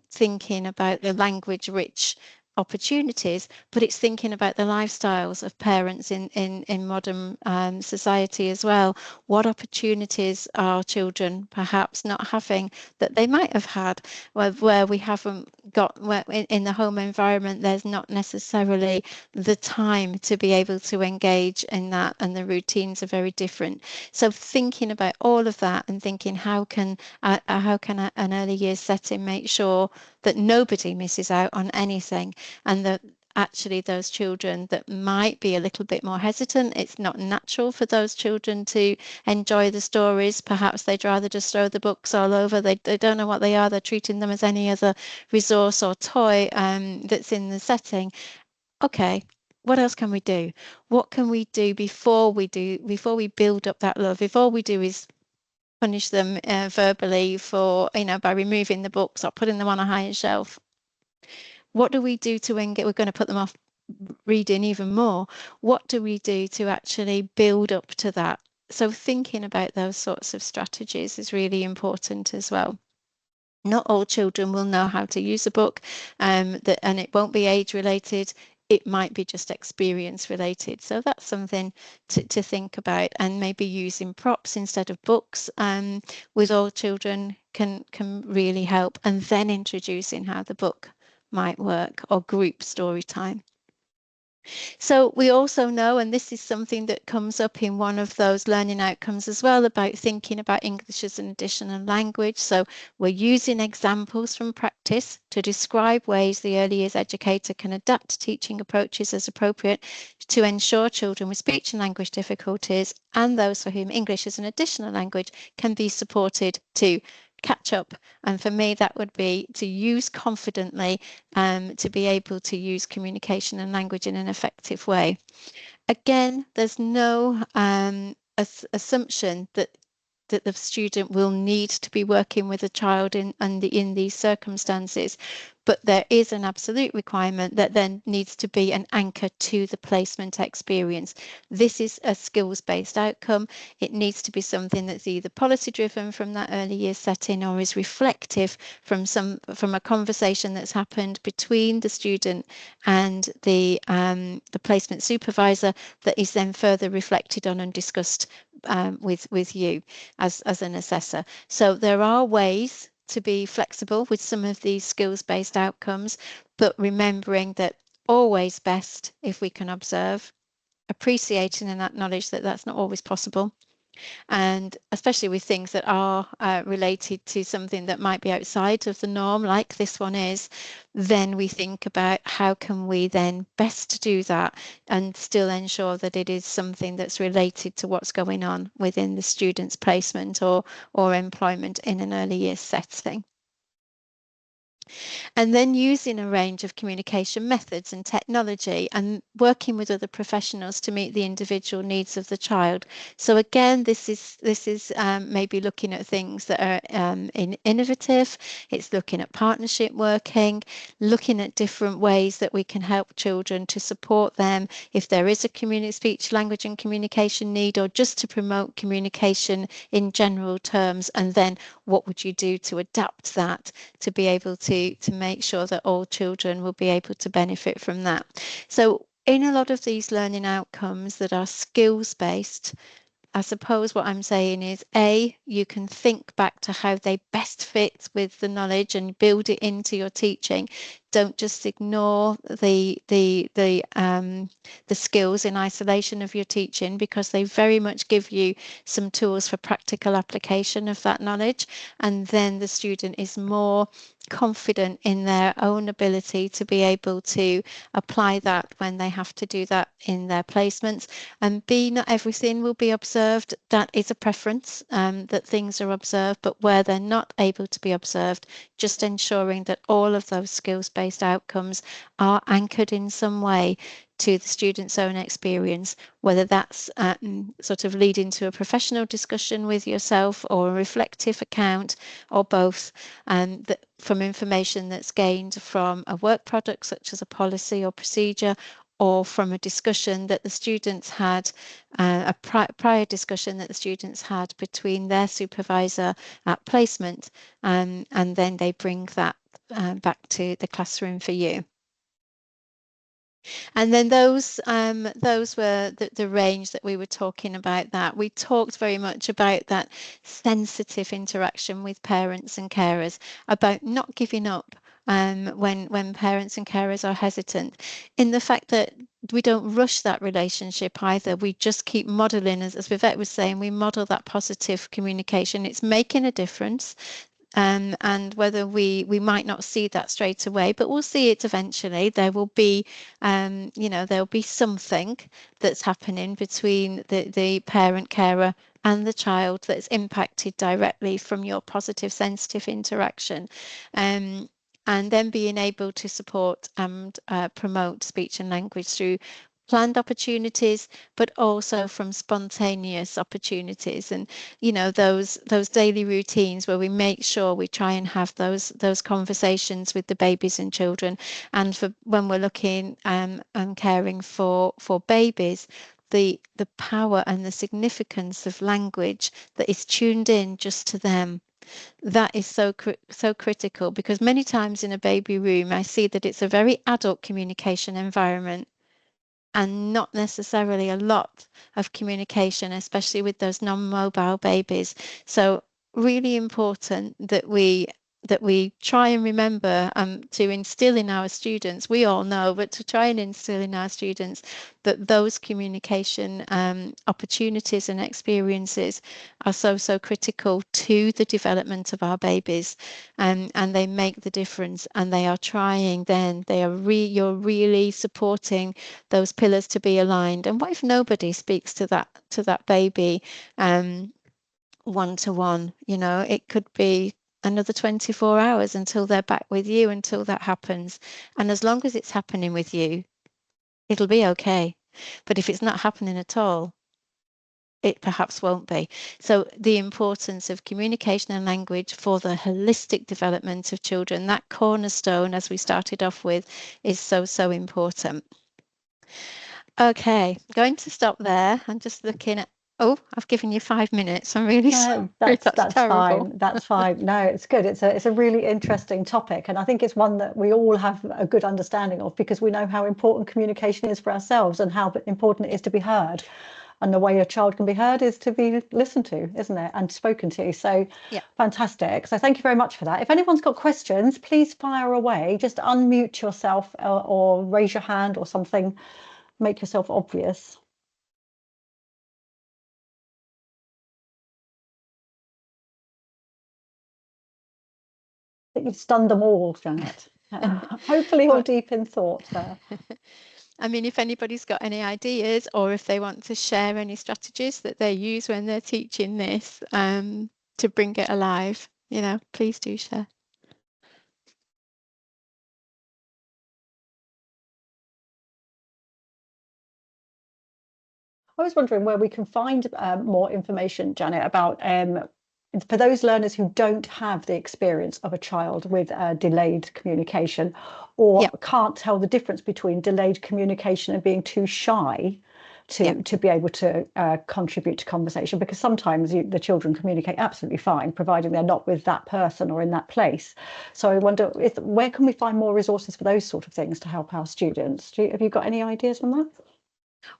thinking about the language rich opportunities, but it's thinking about the lifestyles of parents in modern society as well. What opportunities are children perhaps not having that they might have had, where we haven't got, where in the home environment there's not necessarily the time to be able to engage in that, and the routines are very different. So thinking about all of that and thinking how can an early years setting make sure that nobody misses out on anything, and that actually those children that might be a little bit more hesitant, it's not natural for those children to enjoy the stories. Perhaps they'd rather just throw the books all over. They don't know what they are. They're treating them as any other resource or toy that's in the setting. Okay, what else can we do? What can we do before we build up that love? If all we do is punish them verbally for, by removing the books or putting them on a higher shelf, what do we do to we're going to put them off reading even more? What do we do to actually build up to that? So thinking about those sorts of strategies is really important as well. Not all children will know how to use a book, and it won't be age related. It might be just experience related. So that's something to think about, and maybe using props instead of books with all children can really help, and then introducing how the book might work, or group story time. So we also know, and this is something that comes up in one of those learning outcomes as well, about thinking about English as an additional language. So we're using examples from practice to describe ways the early years educator can adapt teaching approaches as appropriate to ensure children with speech and language difficulties and those for whom English as an additional language can be supported to catch up. And for me, that would be to use confidently, to be able to use communication and language in an effective way. Again, there's no assumption that the student will need to be working with a child in these circumstances, but there is an absolute requirement that then needs to be an anchor to the placement experience. This is a skills-based outcome. It needs to be something that's either policy-driven from that early years setting, or is reflective from a conversation that's happened between the student and the placement supervisor, that is then further reflected on and discussed with you as an assessor. So there are ways to be flexible with some of these skills-based outcomes, but remembering that always best if we can observe, appreciating and acknowledge that that's not always possible. And especially with things that are related to something that might be outside of the norm, like this one is, then we think about how can we then best do that and still ensure that it is something that's related to what's going on within the student's placement or employment in an early years setting. And then using a range of communication methods and technology and working with other professionals to meet the individual needs of the child. So again, this is maybe looking at things that are innovative. It's looking at partnership working, looking at different ways that we can help children to support them if there is a community speech, language and communication need, or just to promote communication in general terms. And then what would you do to adapt that to be able to make sure that all children will be able to benefit from that. So in a lot of these learning outcomes that are skills based, I suppose what I'm saying is, A, you can think back to how they best fit with the knowledge and build it into your teaching. Don't just ignore the skills in isolation of your teaching, because they very much give you some tools for practical application of that knowledge. And then the student is more confident in their own ability to be able to apply that when they have to do that in their placements. And B, not everything will be observed. That is a preference, that things are observed, but where they're not able to be observed, just ensuring that all of those skills-based outcomes are anchored in some way to the student's own experience, whether that's sort of leading to a professional discussion with yourself or a reflective account, or both, from information that's gained from a work product such as a policy or procedure, or from a discussion that the students had, a prior discussion that the students had between their supervisor at placement, and then they bring that back to the classroom for you. And then those were the range that we were talking about. That we talked very much about that sensitive interaction with parents and carers, about not giving up when parents and carers are hesitant, in the fact that we don't rush that relationship either. We just keep modeling, as Vivette was saying, we model that positive communication. It's making a difference. And whether we might not see that straight away, but we'll see it eventually. There will be, there'll be something that's happening between the parent carer and the child that's impacted directly from your positive, sensitive interaction. And then being able to support and promote speech and language through planned opportunities, but also from spontaneous opportunities. And those daily routines where we make sure we try and have those conversations with the babies and children. And for when we're looking and caring for babies, the power and the significance of language that is tuned in just to them, that is so critical, because many times in a baby room I see that it's a very adult communication environment and not necessarily a lot of communication, especially with those non-mobile babies. So really important that we try and remember to instill in our students, we all know, but to try and instill in our students that those communication opportunities and experiences are so critical to the development of our babies, and they make the difference. And they are trying, then you're really supporting those pillars to be aligned. And what if nobody speaks to that baby one-to-one? It could be another 24 hours until they're back with you, until that happens. And as long as it's happening with you, it'll be okay. But if it's not happening at all, it perhaps won't be. So the importance of communication and language for the holistic development of children, that cornerstone, as we started off with, is so important. Okay, going to stop there. I'm just looking at, oh, I've given you 5 minutes. I'm really sorry. That's terrible. fine. That's fine. No, it's good. It's a really interesting topic, and I think it's one that we all have a good understanding of, because we know how important communication is for ourselves and how important it is to be heard. And the way a child can be heard is to be listened to, isn't it? And spoken to. So Yeah. fantastic. So thank you very much for that. If anyone's got questions, please fire away. Just unmute yourself or raise your hand or something. Make yourself obvious. I think you've stunned them all, Janet. Hopefully all deep in thought there. I mean, if anybody's got any ideas or if they want to share any strategies that they use when they're teaching this to bring it alive, you know, please do share. I was wondering where we can find more information, Janet, about for those learners who don't have the experience of a child with delayed communication or can't tell the difference between delayed communication and being too shy to be able to contribute to conversation, because sometimes the children communicate absolutely fine, providing they're not with that person or in that place. So I wonder, where can we find more resources for those sort of things to help our students? Have you got any ideas on that?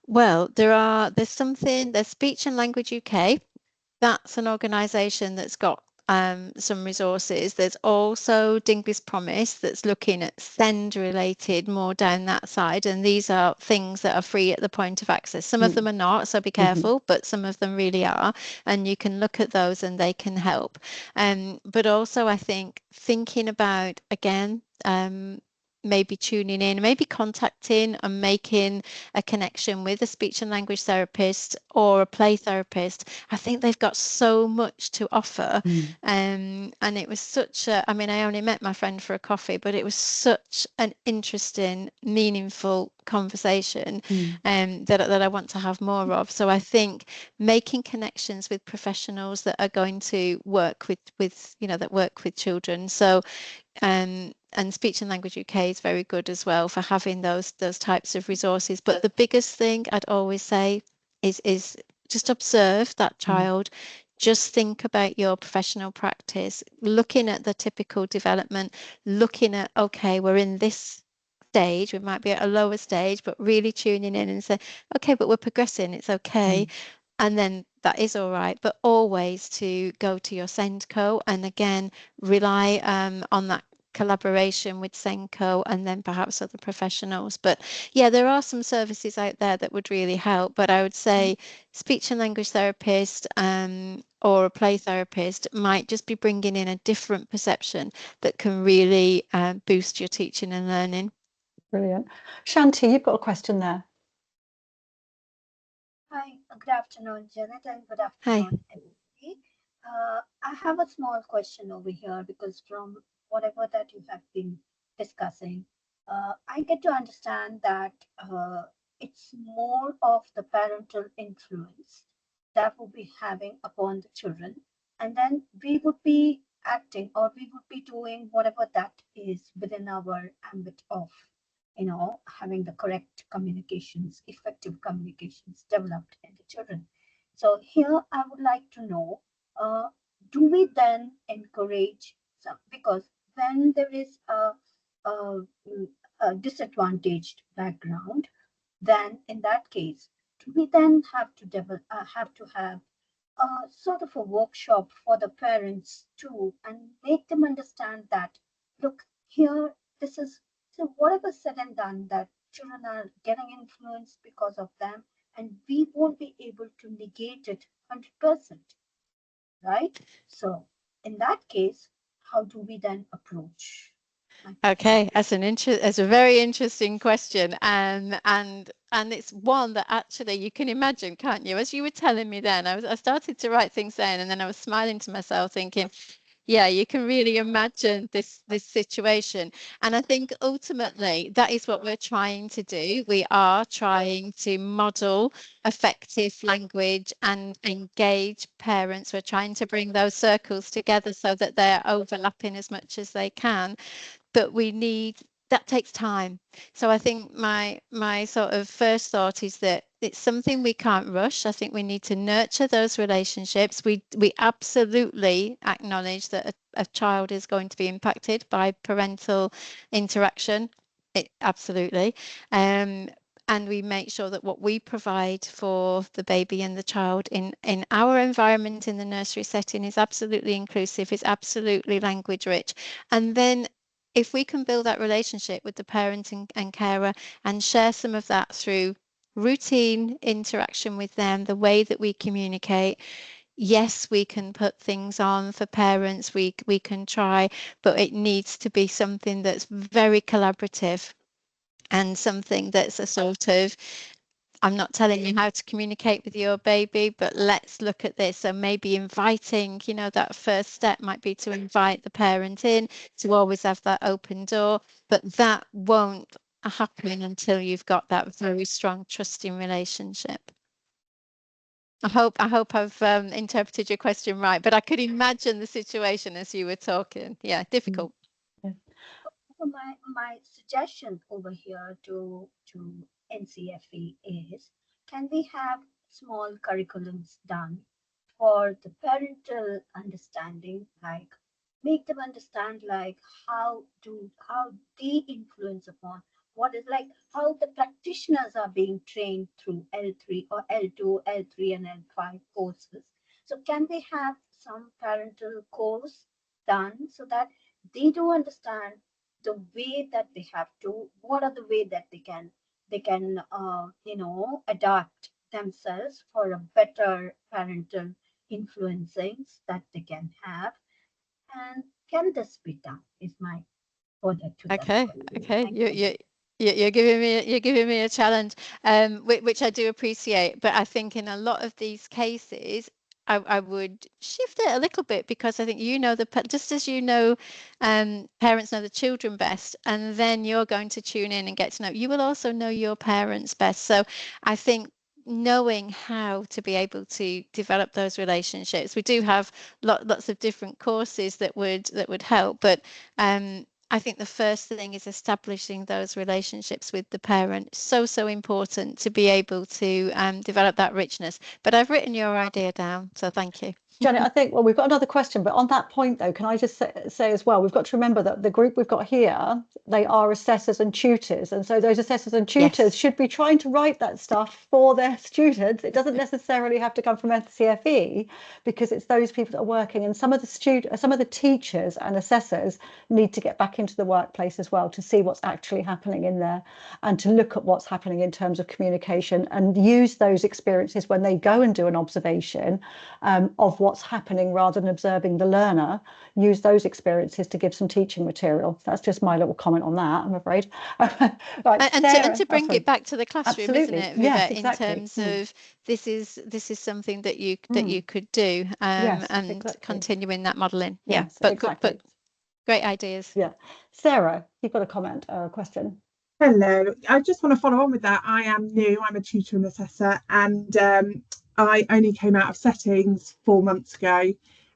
Well, there's Speech and Language UK. That's an organisation that's got some resources. There's also Dingley's Promise that's looking at SEND related, more down that side. And these are things that are free at the point of access. Some of them are not, so be careful, but some of them really are. And you can look at those and they can help. But also, I think thinking about, again, maybe tuning in, maybe contacting and making a connection with a speech and language therapist or a play therapist. I think they've got so much to offer. And it was such a, I mean, I only met my friend for a coffee, but it was such an interesting, meaningful conversation that I want to have more of. So I think making connections with professionals that are going to work with you know, that work with children. So and Speech and Language UK is very good as well for having those types of resources. But the biggest thing I'd always say is just observe that child. Just think about your professional practice, looking at the typical development, looking at, okay, we're in this stage, we might be at a lower stage, but really tuning in and say, okay, but we're progressing, it's okay. And then that is all right, but always to go to your SENDCO and again, rely on that collaboration with SENCO and then perhaps other professionals. But yeah, there are some services out there that would really help. But I would say speech and language therapist or a play therapist might just be bringing in a different perception that can really boost your teaching and learning. Brilliant. Shanti, you've got a question there. Hi, good afternoon, Janet, and good afternoon, everybody. I have a small question over here because from whatever that you have been discussing, I get to understand that it's more of the parental influence that will be having upon the children, and then we would be acting or we would be doing whatever that is within our ambit of having the correct communications, effective communications developed in the children. So here I would like to know, do we then encourage some, because when there is a, a disadvantaged background, then in that case, do we then have to have sort of a workshop for the parents too, and make them understand that, look, here, this is, so whatever said and done, that children are getting influenced because of them, and we won't be able to negate it 100%, right? So in that case, how do we then approach? Okay, that's a very interesting question, and it's one that actually you can imagine, can't you? As you were telling me then, I started to write things down, and then I was smiling to myself, thinking, yeah, you can really imagine this situation. And I think ultimately that is what we're trying to do. We are trying to model effective language and engage parents. We're trying to bring those circles together so that they're overlapping as much as they can. But that takes time. So I think my sort of first thought is that it's something we can't rush. I think we need to nurture those relationships. We absolutely acknowledge that a child is going to be impacted by parental interaction. Absolutely. and we make sure that what we provide for the baby and the child in our environment in the nursery setting is absolutely inclusive, is absolutely language rich. And then if we can build that relationship with the parent and carer and share some of that through routine interaction with them, the way that we communicate, yes, we can put things on for parents, we can try, but it needs to be something that's very collaborative and something that's a sort of, I'm not telling you how to communicate with your baby, but let's look at this. So maybe inviting, you know, that first step might be to invite the parent in, to always have that open door, but that won't happen until you've got that very strong trusting relationship. I hope I've interpreted your question right, but I could imagine the situation as you were talking. Yeah, difficult. My suggestion over here to NCFE is, can we have small curriculums done for the parental understanding, like make them understand like how they influence upon what is, like how the practitioners are being trained through L3 or L2, L3 and L5 courses. So can we have some parental course done so that they do understand the way that they have to, what are the way that they can adapt themselves for a better parental influencings that they can have, and can this be done is my further to that. Okay, you're giving me a challenge, which I do appreciate, but I think in a lot of these cases I would shift it a little bit, because I think, you know, just as you know, parents know the children best, and then you're going to tune in and get to know, you will also know your parents best. So I think knowing how to be able to develop those relationships, we do have lots of different courses that would help, but I think the first thing is establishing those relationships with the parent. So important to be able to develop that richness. But I've written your idea down, so thank you. Janet, I think, well, we've got another question, but on that point, though, can I just say as well, we've got to remember that the group we've got here, they are assessors and tutors. And so those assessors and tutors should be trying to write that stuff for their students. It doesn't necessarily have to come from NCFE, because it's those people that are working. And some of the teachers and assessors need to get back into the workplace as well to see what's actually happening in there, and to look at what's happening in terms of communication, and use those experiences when they go and do an observation of what's happening, rather than observing the learner. Use those experiences to give some teaching material. That's just my little comment on that, I'm afraid. Right, and to bring it back to the classroom, absolutely, isn't it, Vivek, yes, exactly. in terms of this is something that you could do, yes, and exactly. continuing that modelling. Yes, but exactly. but great ideas. Yeah, Sarah, you've got a comment or a question. Hello, I just want to follow on with that. I am new, I'm a tutor and assessor, and I only came out of settings 4 months ago,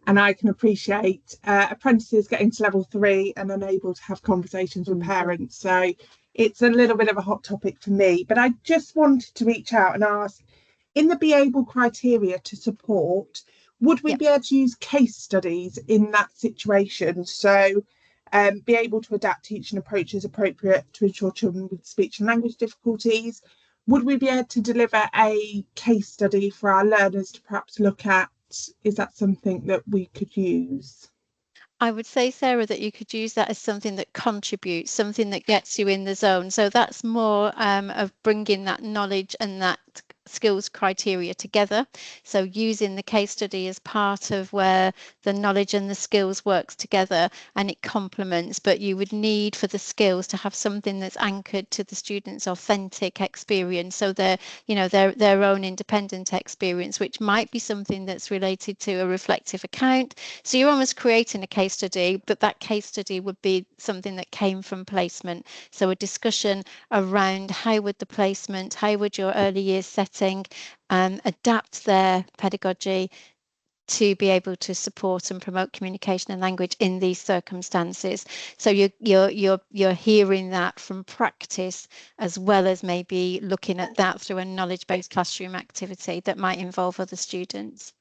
and I can appreciate apprentices getting to level 3 and unable to have conversations with parents. So it's a little bit of a hot topic for me, but I just wanted to reach out and ask, in the be able criteria to support, would we be able to use case studies in that situation? So be able to adapt teaching approaches appropriate to ensure children with speech and language difficulties. Would we be able to deliver a case study for our learners to perhaps look at? Is that something that we could use? I would say, Sarah, that you could use that as something that contributes, something that gets you in the zone. So that's more of bringing that knowledge and that skills criteria together. So using the case study as part of where the knowledge and the skills works together, and it complements, but you would need for the skills to have something that's anchored to the students' authentic experience. So their own independent experience, which might be something that's related to a reflective account. So you're almost creating a case study, but that case study would be something that came from placement. So a discussion around how would your early years setting adapt their pedagogy to be able to support and promote communication and language in these circumstances. So you're hearing that from practice, as well as maybe looking at that through a knowledge-based classroom activity that might involve other students.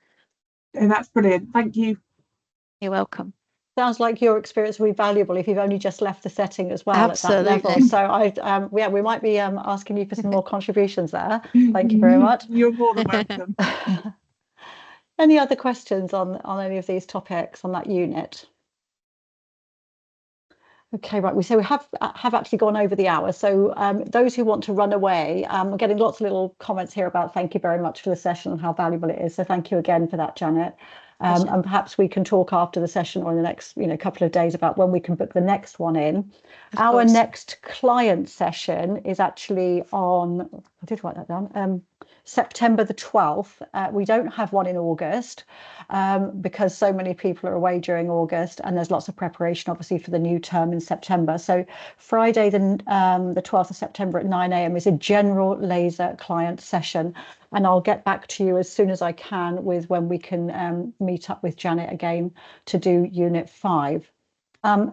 And that's brilliant. Thank you. You're welcome. sounds like your experience will be valuable if you've only just left the setting as well. Absolutely. At that level. So yeah, we might be asking you for some more contributions there. Thank you very much. You're more than welcome. Any other questions on any of these topics on that unit? Okay, right. We have actually gone over the hour. So those who want to run away, we're getting lots of little comments here about thank you very much for the session and how valuable it is. So thank you again for that, Janet. And perhaps we can talk after the session or in the next couple of days about when we can book the next one in. Our next client session is actually on, I did write that down, September the 12th. We don't have one in August because so many people are away during August, and there's lots of preparation obviously for the new term in September. So Friday the 12th of September at 9 a.m. is a general laser client session, and I'll get back to you as soon as I can with when we can meet up with Janet again to do Unit 5.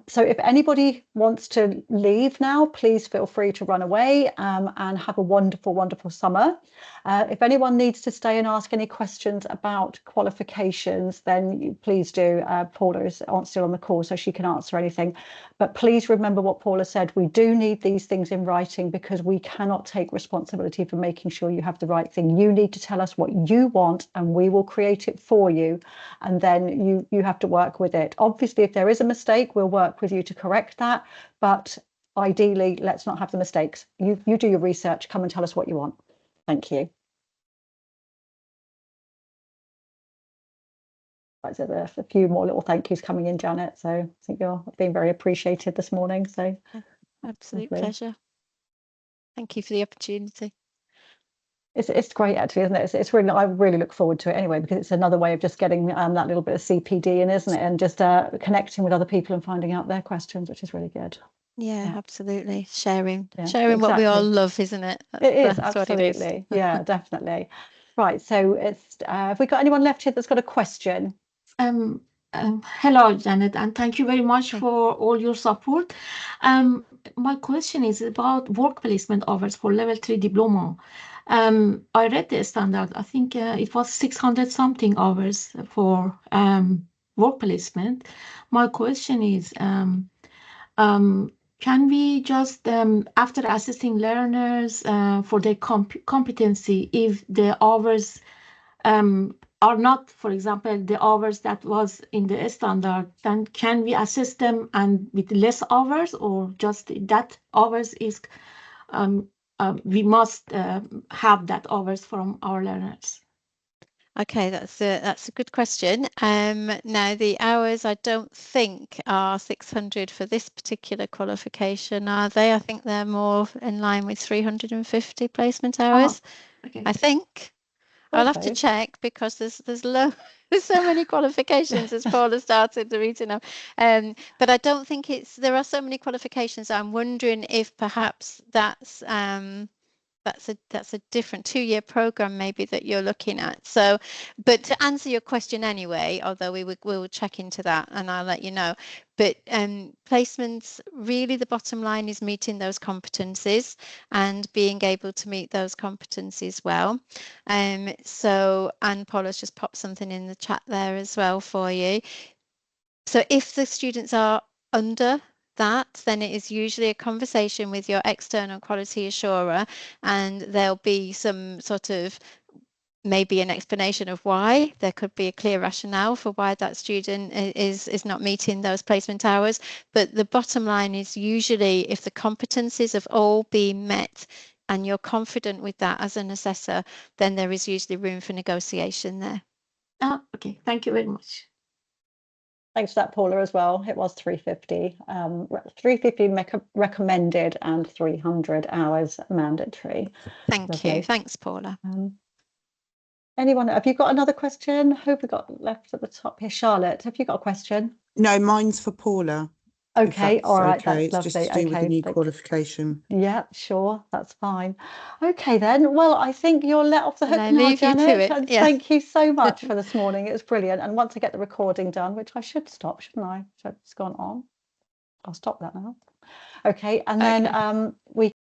So if anybody wants to leave now, please feel free to run away and have a wonderful, wonderful summer. If anyone needs to stay and ask any questions about qualifications, then please do. Paula is still on the call, so she can answer anything. But please remember what Paula said. We do need these things in writing because we cannot take responsibility for making sure you have the right thing. You need to tell us what you want and we will create it for you. And then you have to work with it. Obviously, if there is a mistake, we'll work with you to correct that. But ideally, let's not have the mistakes. You do your research, come and tell us what you want. Thank you. Right, so there's a few more little thank yous coming in, Janet. So I think you're being very appreciated this morning. So absolute pleasure. Thank you for the opportunity. It's great actually, isn't it? It's really, I really look forward to it anyway, because it's another way of just getting that little bit of CPD in, isn't it? And just connecting with other people and finding out their questions, which is really good. Yeah, absolutely. Sharing exactly. what we all love, isn't it? That's absolutely. Yeah, definitely. Right. So it's have we got anyone left here that's got a question? Hello, Janet, and thank you very much for all your support. My question is about work placement hours for level 3 diploma. I read the standard. I think it was 600 something hours for work placement. My question is, can we just, after assessing learners for their competency, if the hours are not, for example, the hours that was in the standard, then can we assess them and with less hours, or just that hours is, we must have that hours from our learners? Okay, that's a good question. Now the hours I don't think are 600 for this particular qualification, are they? I think they're more in line with 350 placement hours. Okay. I think. I'll have to check because there's so many qualifications as Paula started the reading of. But I don't think there are so many qualifications. I'm wondering if perhaps that's a different 2-year program maybe that you're looking at. So, but to answer your question anyway, although we will check into that and I'll let you know. But placements, really the bottom line is meeting those competencies and being able to meet those competencies well. So, and Paula's just popped something in the chat there as well for you. So if the students are under that, then it is usually a conversation with your external quality assurer, and there'll be some sort of maybe an explanation of why. There could be a clear rationale for why that student is not meeting those placement hours. But the bottom line is usually if the competencies have all been met and you're confident with that as an assessor, then there is usually room for negotiation there. Okay, thank you very much. Thanks for that, Paula, as well. It was 350. 350 recommended and 300 hours mandatory. Thank you. Thanks, Paula. Anyone, have you got another question? Hope we got left at the top here. Charlotte, have you got a question? No, mine's for Paula. Okay, all right, okay. that's It's lovely. just to do with the new qualification. Yeah, sure, that's fine. Okay then, well, I think you're let off the hook now, leave you Janet. to it. And Yeah. thank you so much for this morning. It was brilliant. And once I get the recording done, which I should stop, shouldn't I? So it's gone on. I'll stop that now. Okay, and then we